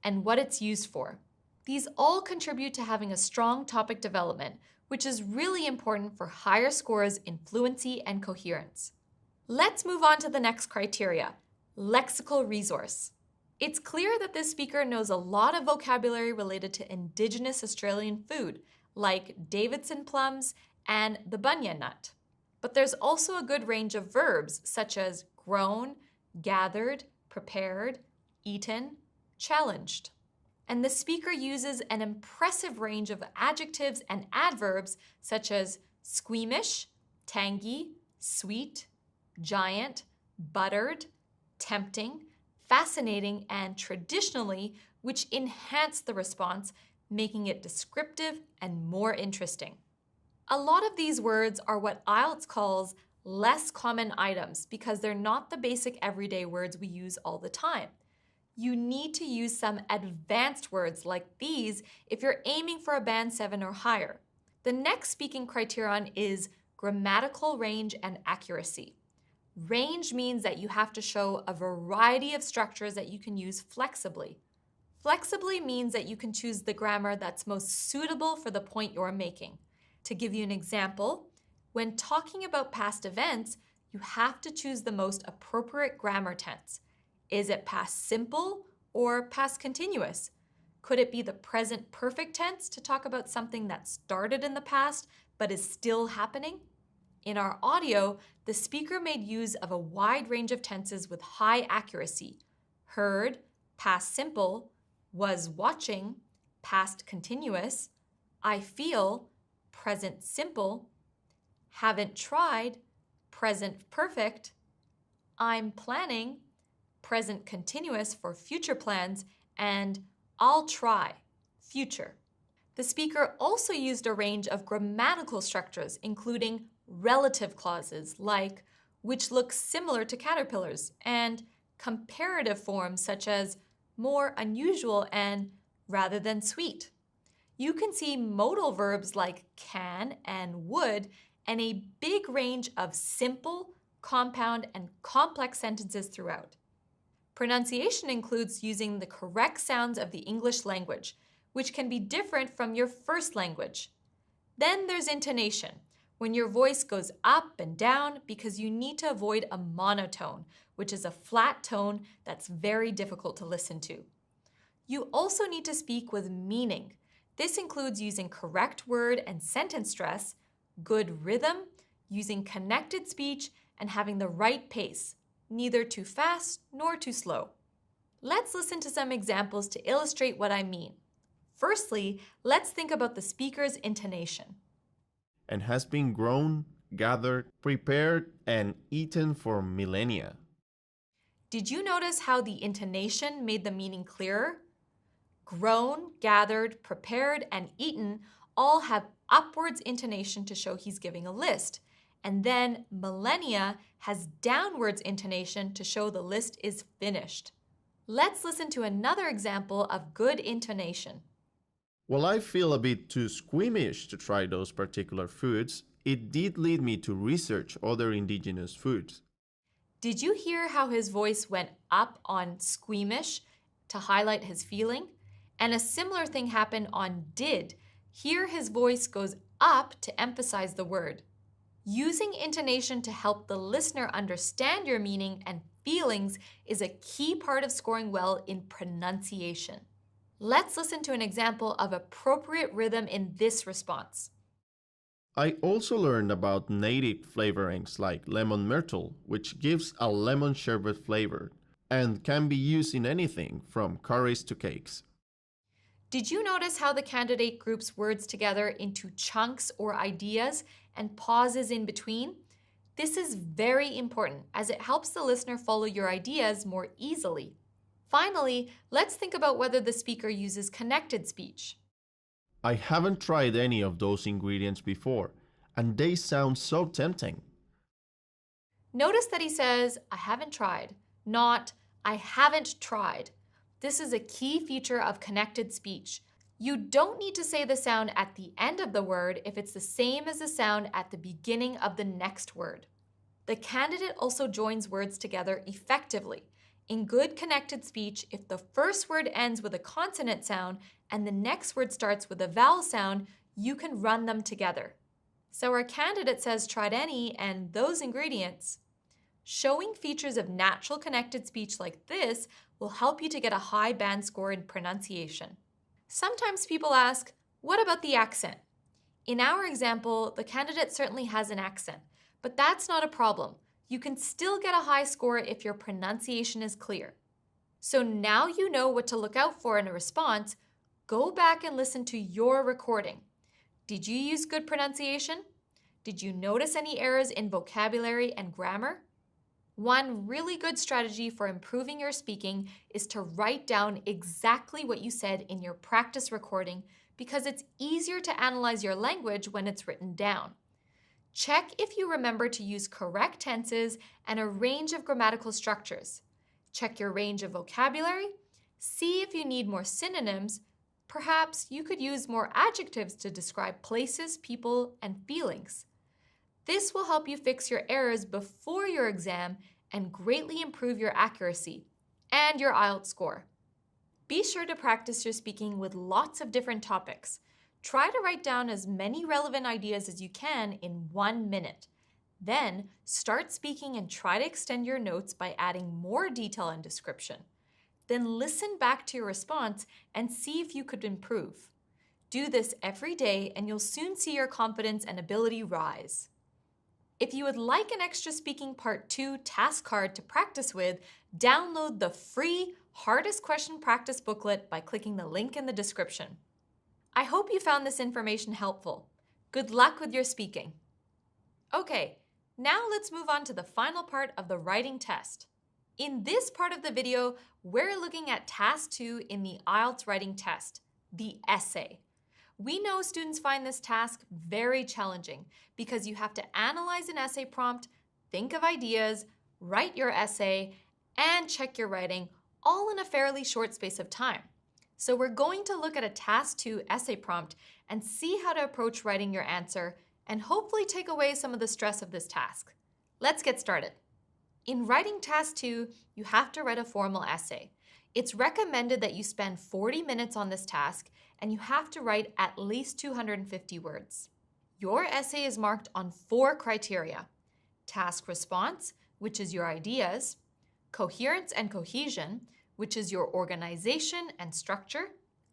and what it's used for. These all contribute to having a strong topic development, which is really important for higher scores in fluency and coherence. Let's move on to the next criteria, lexical resource. It's clear that this speaker knows a lot of vocabulary related to Indigenous Australian food, like Davidson plums and the bunya nut. But there's also a good range of verbs, such as grown, gathered, prepared, eaten, challenged. And the speaker uses an impressive range of adjectives and adverbs, such as squeamish, tangy, sweet, giant, buttered, tempting, fascinating, and traditionally, which enhance the response, making it descriptive and more interesting. A lot of these words are what Ielts calls less common items because they're not the basic everyday words we use all the time. You need to use some advanced words like these if you're aiming for a band 7 or higher. The next speaking criterion is grammatical range and accuracy. Range means that you have to show a variety of structures that you can use flexibly. Flexibly means that you can choose the grammar that's most suitable for the point you're making. To give you an example, when talking about past events, you have to choose the most appropriate grammar tense. Is it past simple or past continuous? Could it be the present perfect tense to talk about something that started in the past but is still happening? In our audio, the speaker made use of a wide range of tenses with high accuracy. Heard, past simple, was watching, past continuous, I feel, present simple, haven't tried, present perfect, I'm planning, present continuous for future plans, and I'll try, future. The speaker also used a range of grammatical structures, including relative clauses like which looks similar to caterpillars, and comparative forms such as more unusual and rather than sweet. You can see modal verbs like can and would, and a big range of simple, compound, and complex sentences throughout. Pronunciation includes using the correct sounds of the English language, which can be different from your first language. Then there's intonation, when your voice goes up and down because you need to avoid a monotone, which is a flat tone that's very difficult to listen to. You also need to speak with meaning. This includes using correct word and sentence stress, good rhythm, using connected speech, and having the right pace, neither too fast nor too slow. Let's listen to some examples to illustrate what I mean. Firstly, let's think about the speaker's intonation. And has been grown, gathered, prepared, and eaten for millennia. Did you notice how the intonation made the meaning clearer? Grown, gathered, prepared, and eaten all have upwards intonation to show he's giving a list. And then millennia has downwards intonation to show the list is finished. Let's listen to another example of good intonation. While I feel a bit too squeamish to try those particular foods, it did lead me to research other indigenous foods. Did you hear how his voice went up on squeamish to highlight his feeling? And a similar thing happened on did. Here his voice goes up to emphasize the word. Using intonation to help the listener understand your meaning and feelings is a key part of scoring well in pronunciation. Let's listen to an example of appropriate rhythm in this response. I also learned about native flavorings like lemon myrtle, which gives a lemon sherbet flavor and can be used in anything from curries to cakes. Did you notice how the candidate groups words together into chunks or ideas and pauses in between? This is very important as it helps the listener follow your ideas more easily. Finally, let's think about whether the speaker uses connected speech. I haven't tried any of those ingredients before, and they sound so tempting. Notice that he says, I haven't tried, not I haven't tried. This is a key feature of connected speech. You don't need to say the sound at the end of the word if it's the same as the sound at the beginning of the next word. The candidate also joins words together effectively. In good connected speech, if the first word ends with a consonant sound and the next word starts with a vowel sound, you can run them together. So our candidate says tried any and those ingredients. Showing features of natural connected speech like this will help you to get a high band score in pronunciation. Sometimes people ask, what about the accent? In our example, the candidate certainly has an accent, but that's not a problem. You can still get a high score if your pronunciation is clear. So now you know what to look out for in a response. Go back and listen to your recording. Did you use good pronunciation? Did you notice any errors in vocabulary and grammar? One really good strategy for improving your speaking is to write down exactly what you said in your practice recording because it's easier to analyze your language when it's written down. Check if you remember to use correct tenses and a range of grammatical structures. Check your range of vocabulary. See if you need more synonyms. Perhaps you could use more adjectives to describe places, people, and feelings. This will help you fix your errors before your exam and greatly improve your accuracy and your Ielts score. Be sure to practice your speaking with lots of different topics. Try to write down as many relevant ideas as you can in 1 minute. Then start speaking and try to extend your notes by adding more detail and description. Then listen back to your response and see if you could improve. Do this every day and you'll soon see your confidence and ability rise. If you would like an extra speaking part 2 task card to practice with, download the free hardest question practice booklet by clicking the link in the description. I hope you found this information helpful. Good luck with your speaking. Okay, now let's move on to the final part of the writing test. In this part of the video, we're looking at task 2 in the Ielts writing test, the essay. We know students find this task very challenging because you have to analyze an essay prompt, think of ideas, write your essay, and check your writing all in a fairly short space of time. So we're going to look at a task 2 essay prompt and see how to approach writing your answer and hopefully take away some of the stress of this task. Let's get started. In writing task 2, you have to write a formal essay. It's recommended that you spend 40 minutes on this task, and you have to write at least 250 words. Your essay is marked on 4 criteria: task response, which is your ideas; coherence and cohesion, which is your organization and structure;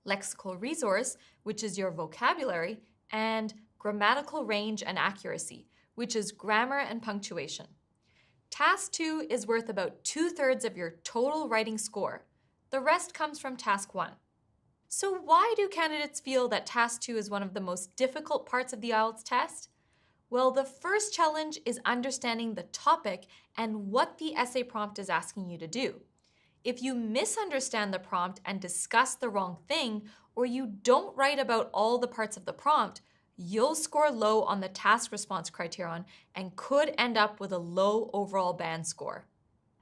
lexical resource, which is your vocabulary; and grammatical range and accuracy, which is grammar and punctuation. Task 2 is worth about 2/3 of your total writing score. The rest comes from task 1. So why do candidates feel that task 2 is one of the most difficult parts of the IELTS test? Well, the first challenge is understanding the topic and what the essay prompt is asking you to do. If you misunderstand the prompt and discuss the wrong thing, or you don't write about all the parts of the prompt, you'll score low on the task response criterion and could end up with a low overall band score.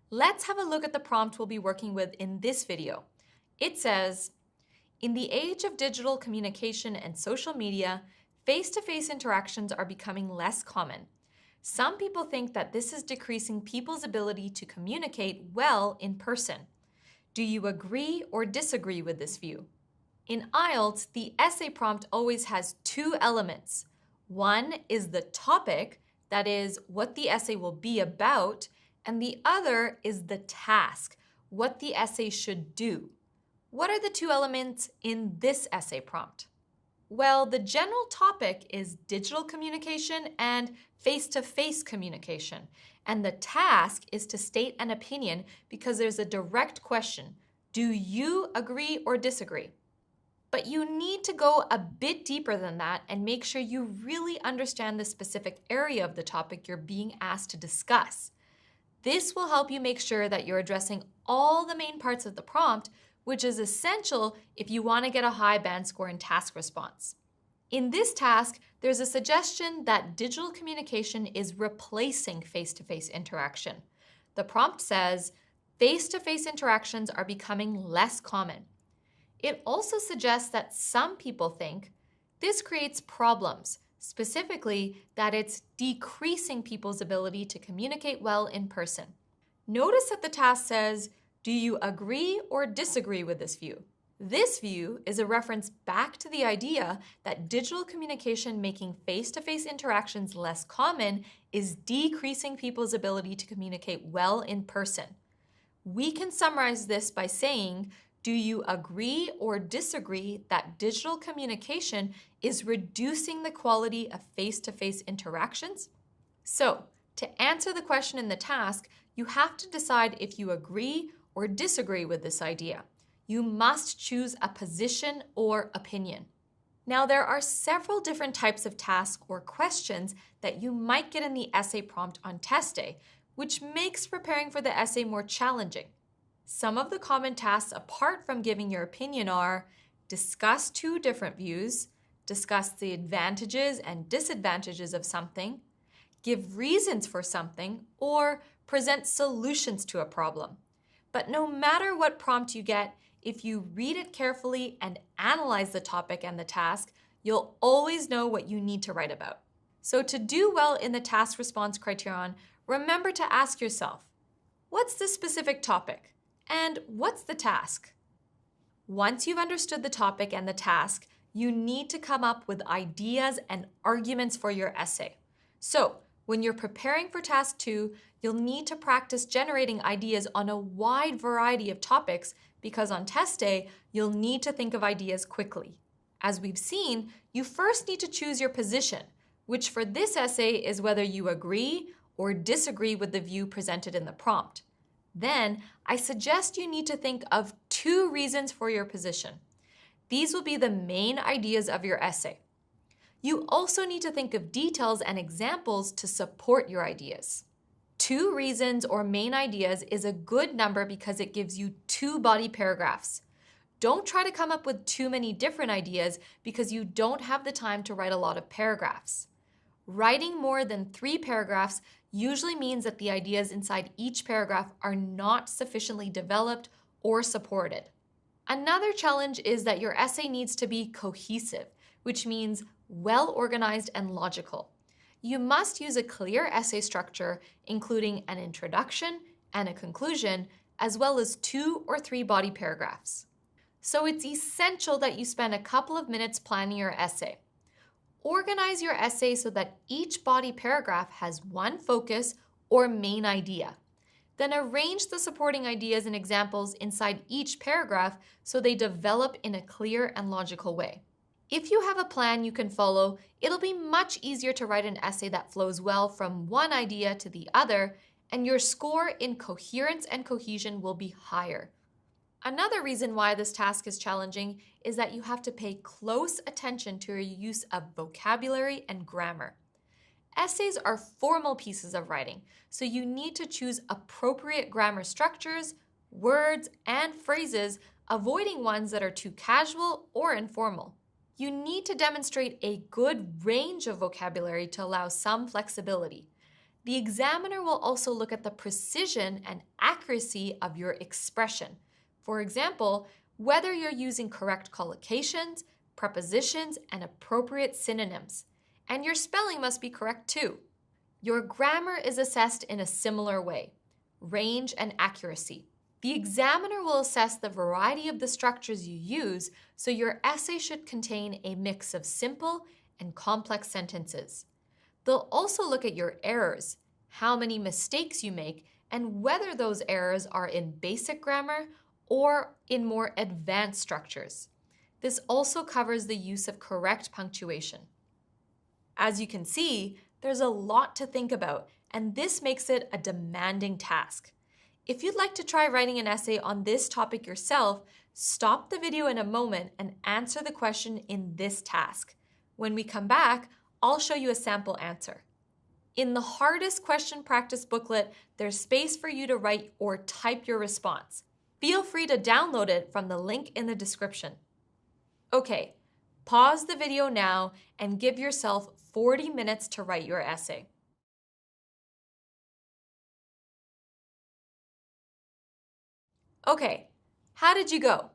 Let's have a look at the prompt we'll be working with in this video. It says, in the age of digital communication and social media, face-to-face interactions are becoming less common. Some people think that this is decreasing people's ability to communicate well in person. Do you agree or disagree with this view? In IELTS, the essay prompt always has 2 elements. One is the topic, that is, what the essay will be about, and the other is the task, what the essay should do. What are the 2 elements in this essay prompt? Well, the general topic is digital communication and face-to-face communication, and the task is to state an opinion because there's a direct question. Do you agree or disagree? But you need to go a bit deeper than that and make sure you really understand the specific area of the topic you're being asked to discuss. This will help you make sure that you're addressing all the main parts of the prompt, which is essential if you want to get a high band score in task response. In this task, there's a suggestion that digital communication is replacing face-to-face interaction. The prompt says, face-to-face interactions are becoming less common. It also suggests that some people think this creates problems, specifically that it's decreasing people's ability to communicate well in person. Notice that the task says, do you agree or disagree with this view? This view is a reference back to the idea that digital communication making face-to-face interactions less common is decreasing people's ability to communicate well in person. We can summarize this by saying, do you agree or disagree that digital communication is reducing the quality of face-to-face interactions? So, to answer the question in the task, you have to decide if you agree or disagree with this idea. You must choose a position or opinion. Now, there are several different types of tasks or questions that you might get in the essay prompt on test day, which makes preparing for the essay more challenging. Some of the common tasks apart from giving your opinion are discuss 2 different views, discuss the advantages and disadvantages of something, give reasons for something, or present solutions to a problem. But no matter what prompt you get, if you read it carefully and analyze the topic and the task, you'll always know what you need to write about. So to do well in the task response criterion, remember to ask yourself, what's the specific topic? And what's the task? Once you've understood the topic and the task, you need to come up with ideas and arguments for your essay. So, when you're preparing for task 2, you'll need to practice generating ideas on a wide variety of topics because on test day, you'll need to think of ideas quickly. As we've seen, you first need to choose your position, which for this essay is whether you agree or disagree with the view presented in the prompt. Then, I suggest you need to think of 2 reasons for your position. These will be the main ideas of your essay. You also need to think of details and examples to support your ideas. 2 reasons or main ideas is a good number because it gives you 2 body paragraphs. Don't try to come up with too many different ideas because you don't have the time to write a lot of paragraphs. Writing more than 3 paragraphs usually means that the ideas inside each paragraph are not sufficiently developed or supported. Another challenge is that your essay needs to be cohesive, which means well organized and logical. You must use a clear essay structure, including an introduction and a conclusion, as well as 2 or 3 body paragraphs. So it's essential that you spend a couple of minutes planning your essay. Organize your essay so that each body paragraph has one focus or main idea. Then arrange the supporting ideas and examples inside each paragraph so they develop in a clear and logical way. If you have a plan you can follow, it'll be much easier to write an essay that flows well from one idea to the other, and your score in coherence and cohesion will be higher. Another reason why this task is challenging is that you have to pay close attention to your use of vocabulary and grammar. Essays are formal pieces of writing, so you need to choose appropriate grammar structures, words, and phrases, avoiding ones that are too casual or informal. You need to demonstrate a good range of vocabulary to allow some flexibility. The examiner will also look at the precision and accuracy of your expression. For example, whether you're using correct collocations, prepositions, and appropriate synonyms. And your spelling must be correct too. Your grammar is assessed in a similar way, range and accuracy. The examiner will assess the variety of the structures you use, so your essay should contain a mix of simple and complex sentences. They'll also look at your errors, how many mistakes you make, and whether those errors are in basic grammar or in more advanced structures. This also covers the use of correct punctuation. As you can see, there's a lot to think about, and this makes it a demanding task. If you'd like to try writing an essay on this topic yourself, stop the video in a moment and answer the question in this task. When we come back, I'll show you a sample answer. In the hardest question practice booklet, there's space for you to write or type your response. Feel free to download it from the link in the description. Okay, pause the video now and give yourself 40 minutes to write your essay. Okay, how did you go?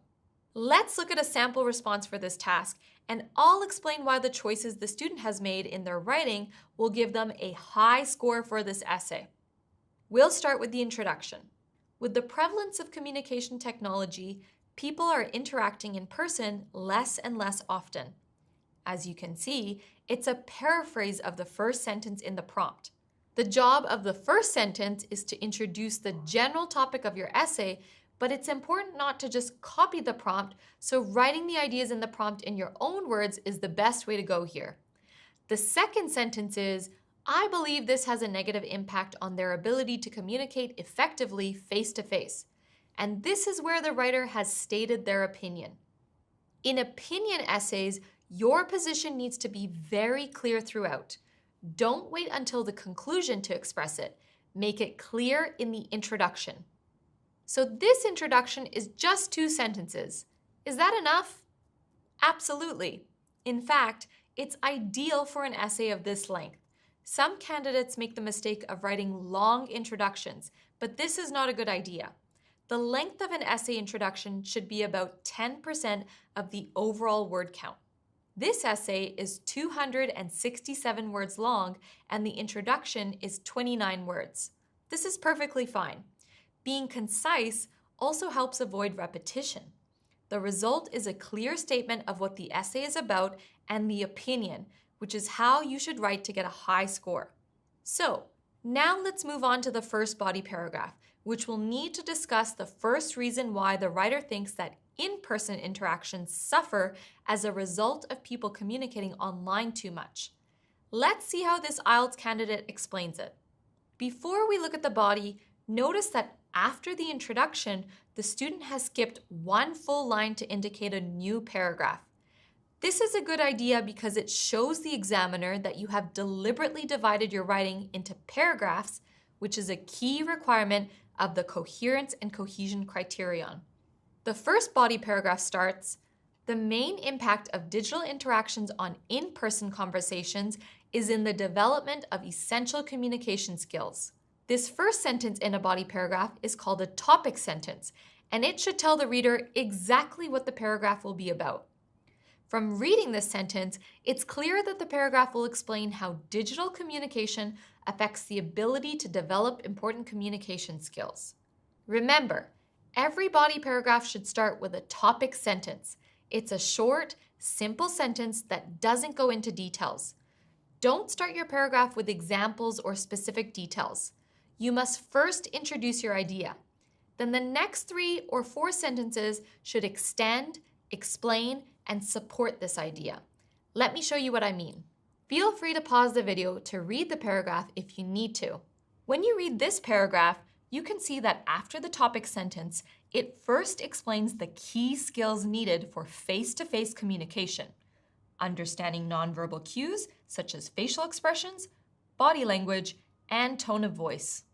Let's look at a sample response for this task, and I'll explain why the choices the student has made in their writing will give them a high score for this essay. We'll start with the introduction. With the prevalence of communication technology, people are interacting in person less and less often. As you can see, it's a paraphrase of the first sentence in the prompt. The job of the first sentence is to introduce the general topic of your essay, but it's important not to just copy the prompt, so writing the ideas in the prompt in your own words is the best way to go here. The second sentence is, I believe this has a negative impact on their ability to communicate effectively face-to-face. And this is where the writer has stated their opinion. In opinion essays, your position needs to be very clear throughout. Don't wait until the conclusion to express it. Make it clear in the introduction. So this introduction is just 2 sentences. Is that enough? Absolutely. In fact, it's ideal for an essay of this length. Some candidates make the mistake of writing long introductions, but this is not a good idea. The length of an essay introduction should be about 10% of the overall word count. This essay is 267 words long, and the introduction is 29 words. This is perfectly fine. Being concise also helps avoid repetition. The result is a clear statement of what the essay is about and the opinion, which is how you should write to get a high score. So, now let's move on to the first body paragraph, which will need to discuss the first reason why the writer thinks that in-person interactions suffer as a result of people communicating online too much. Let's see how this Ielts candidate explains it. Before we look at the body, notice that after the introduction, the student has skipped one full line to indicate a new paragraph. This is a good idea because it shows the examiner that you have deliberately divided your writing into paragraphs, which is a key requirement of the coherence and cohesion criterion. The first body paragraph starts, the main impact of digital interactions on in-person conversations is in the development of essential communication skills. This first sentence in a body paragraph is called a topic sentence, and it should tell the reader exactly what the paragraph will be about. From reading this sentence, it's clear that the paragraph will explain how digital communication affects the ability to develop important communication skills. Remember, every body paragraph should start with a topic sentence. It's a short, simple sentence that doesn't go into details. Don't start your paragraph with examples or specific details. You must first introduce your idea. Then the next 3 or 4 sentences should extend, explain, and support this idea. Let me show you what I mean. Feel free to pause the video to read the paragraph if you need to. When you read this paragraph, you can see that after the topic sentence, it first explains the key skills needed for face-to-face communication. Understanding nonverbal cues such as facial expressions, body language, and tone of voice.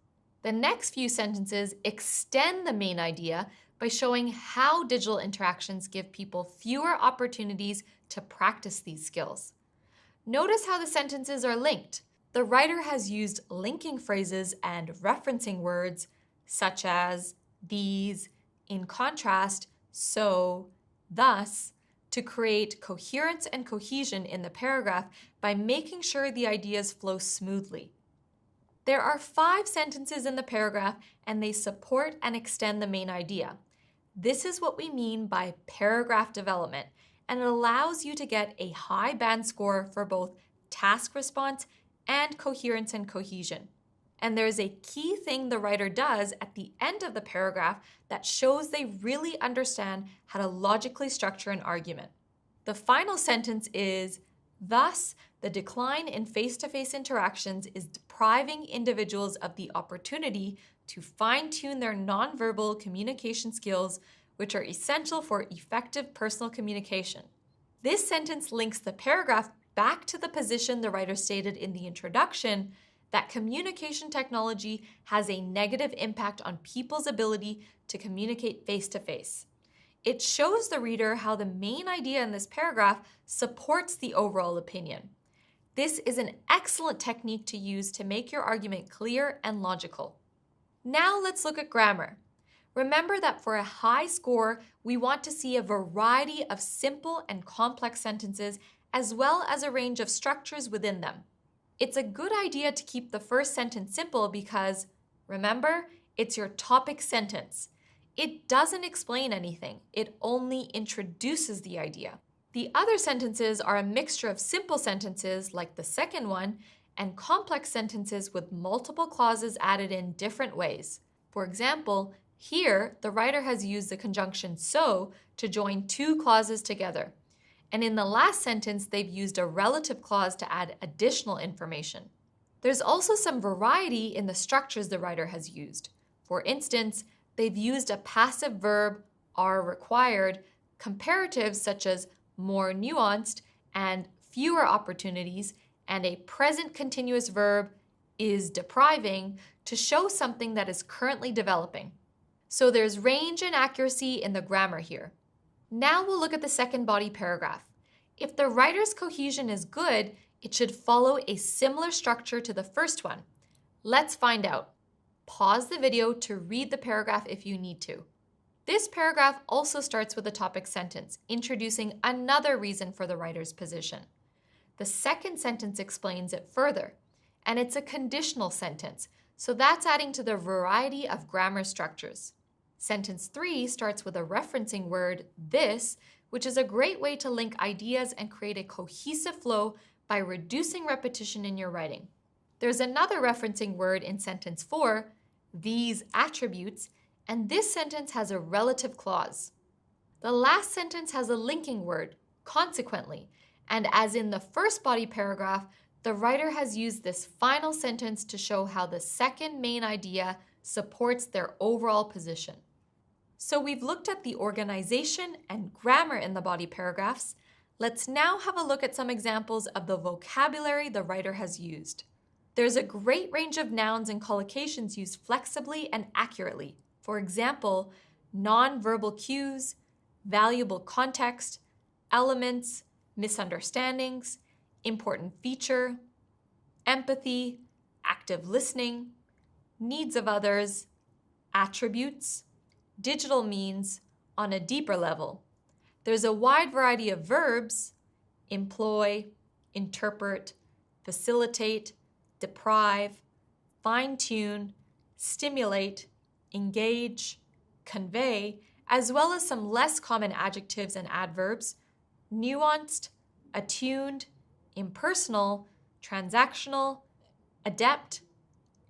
The next few sentences extend the main idea by showing how digital interactions give people fewer opportunities to practice these skills. Notice how the sentences are linked. The writer has used linking phrases and referencing words such as these, in contrast, so, thus, to create coherence and cohesion in the paragraph by making sure the ideas flow smoothly. There are 5 sentences in the paragraph and they support and extend the main idea. This is what we mean by paragraph development, and it allows you to get a high band score for both task response and coherence and cohesion. And there's a key thing the writer does at the end of the paragraph that shows they really understand how to logically structure an argument. The final sentence is, thus, the decline in face-to-face interactions is depriving individuals of the opportunity to fine-tune their nonverbal communication skills, which are essential for effective personal communication. This sentence links the paragraph back to the position the writer stated in the introduction that communication technology has a negative impact on people's ability to communicate face-to-face. It shows the reader how the main idea in this paragraph supports the overall opinion. This is an excellent technique to use to make your argument clear and logical. Now let's look at grammar. Remember that for a high score, we want to see a variety of simple and complex sentences as well as a range of structures within them. It's a good idea to keep the first sentence simple because, remember, it's your topic sentence. It doesn't explain anything, it only introduces the idea. The other sentences are a mixture of simple sentences, like the second one, and complex sentences with multiple clauses added in different ways. For example, here, the writer has used the conjunction so to join 2 clauses together. And in the last sentence, they've used a relative clause to add additional information. There's also some variety in the structures the writer has used. For instance, they've used a passive verb, are required, comparatives such as more nuanced and fewer opportunities, and a present continuous verb, is depriving, to show something that is currently developing. So there's range and accuracy in the grammar here. Now we'll look at the second body paragraph. If the writer's cohesion is good, it should follow a similar structure to the first one. Let's find out. Pause the video to read the paragraph if you need to. This paragraph also starts with a topic sentence, introducing another reason for the writer's position. The second sentence explains it further, and it's a conditional sentence, so that's adding to the variety of grammar structures. Sentence 3 starts with a referencing word, this, which is a great way to link ideas and create a cohesive flow by reducing repetition in your writing. There's another referencing word in sentence 4, these attributes, and this sentence has a relative clause. The last sentence has a linking word, consequently, and as in the first body paragraph, the writer has used this final sentence to show how the second main idea supports their overall position. So we've looked at the organization and grammar in the body paragraphs. Let's now have a look at some examples of the vocabulary the writer has used. There's a great range of nouns and collocations used flexibly and accurately. For example, non-verbal cues, valuable context, elements, misunderstandings, important feature, empathy, active listening, needs of others, attributes, digital means, on a deeper level. There's a wide variety of verbs: employ, interpret, facilitate, deprive, fine-tune, stimulate, engage, convey, as well as some less common adjectives and adverbs: nuanced, attuned, impersonal, transactional, adept,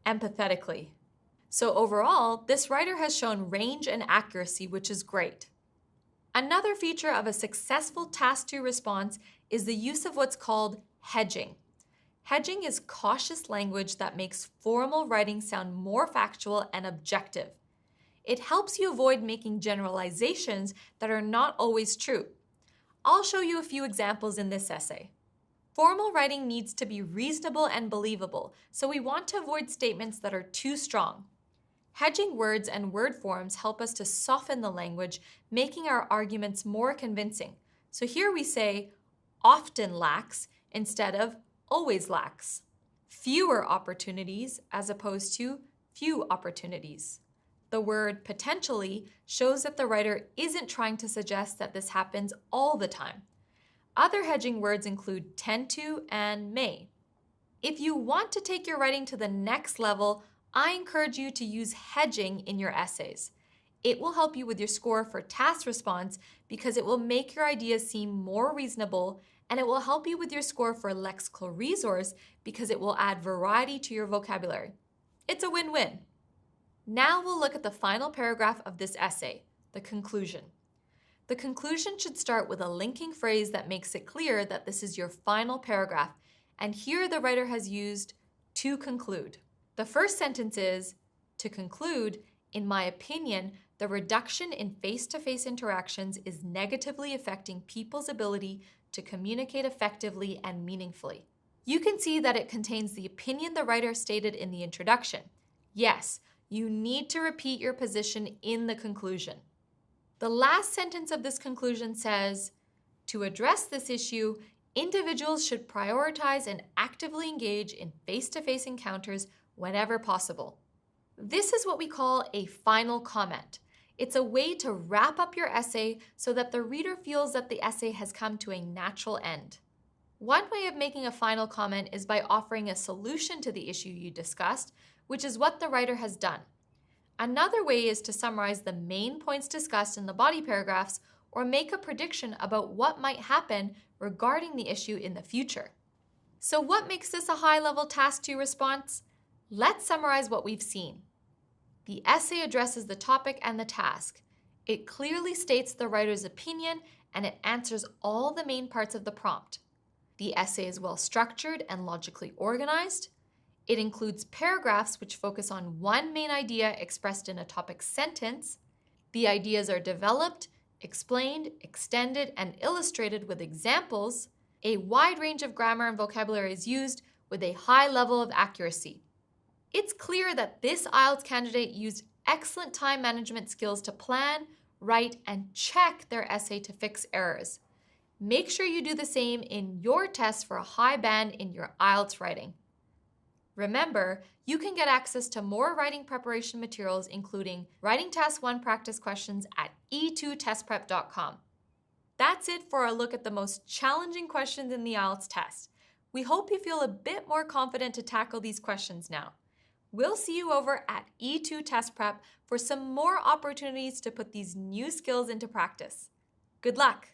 empathetically. So overall, this writer has shown range and accuracy, which is great. Another feature of a successful Task 2 response is the use of what's called hedging. Hedging is cautious language that makes formal writing sound more factual and objective. It helps you avoid making generalizations that are not always true. I'll show you a few examples in this essay. Formal writing needs to be reasonable and believable, so we want to avoid statements that are too strong. Hedging words and word forms help us to soften the language, making our arguments more convincing. So here we say often lacks instead of always lacks. Fewer opportunities as opposed to few opportunities. The word potentially shows that the writer isn't trying to suggest that this happens all the time. Other hedging words include tend to and may. If you want to take your writing to the next level, I encourage you to use hedging in your essays. It will help you with your score for task response because it will make your ideas seem more reasonable, and it will help you with your score for lexical resource because it will add variety to your vocabulary. It's a win-win. Now we'll look at the final paragraph of this essay, the conclusion. The conclusion should start with a linking phrase that makes it clear that this is your final paragraph, and here the writer has used to conclude. The first sentence is, to conclude, in my opinion, the reduction in face-to-face interactions is negatively affecting people's ability to communicate effectively and meaningfully. You can see that it contains the opinion the writer stated in the introduction. Yes, you need to repeat your position in the conclusion. The last sentence of this conclusion says, to address this issue, individuals should prioritize and actively engage in face-to-face encounters whenever possible. This is what we call a final comment. It's a way to wrap up your essay so that the reader feels that the essay has come to a natural end. One way of making a final comment is by offering a solution to the issue you discussed, which is what the writer has done. Another way is to summarize the main points discussed in the body paragraphs or make a prediction about what might happen regarding the issue in the future. So what makes this a high-level Task 2 response? Let's summarize what we've seen. The essay addresses the topic and the task. It clearly states the writer's opinion and it answers all the main parts of the prompt. The essay is well structured and logically organized. It includes paragraphs which focus on one main idea expressed in a topic sentence. The ideas are developed, explained, extended, and illustrated with examples. A wide range of grammar and vocabulary is used with a high level of accuracy. It's clear that this IELTS candidate used excellent time management skills to plan, write, and check their essay to fix errors. Make sure you do the same in your test for a high band in your IELTS writing. Remember, you can get access to more writing preparation materials, including Writing Task 1 practice questions at e2testprep.com. That's it for our look at the most challenging questions in the IELTS test. We hope you feel a bit more confident to tackle these questions now. We'll see you over at E2 Test Prep for some more opportunities to put these new skills into practice. Good luck!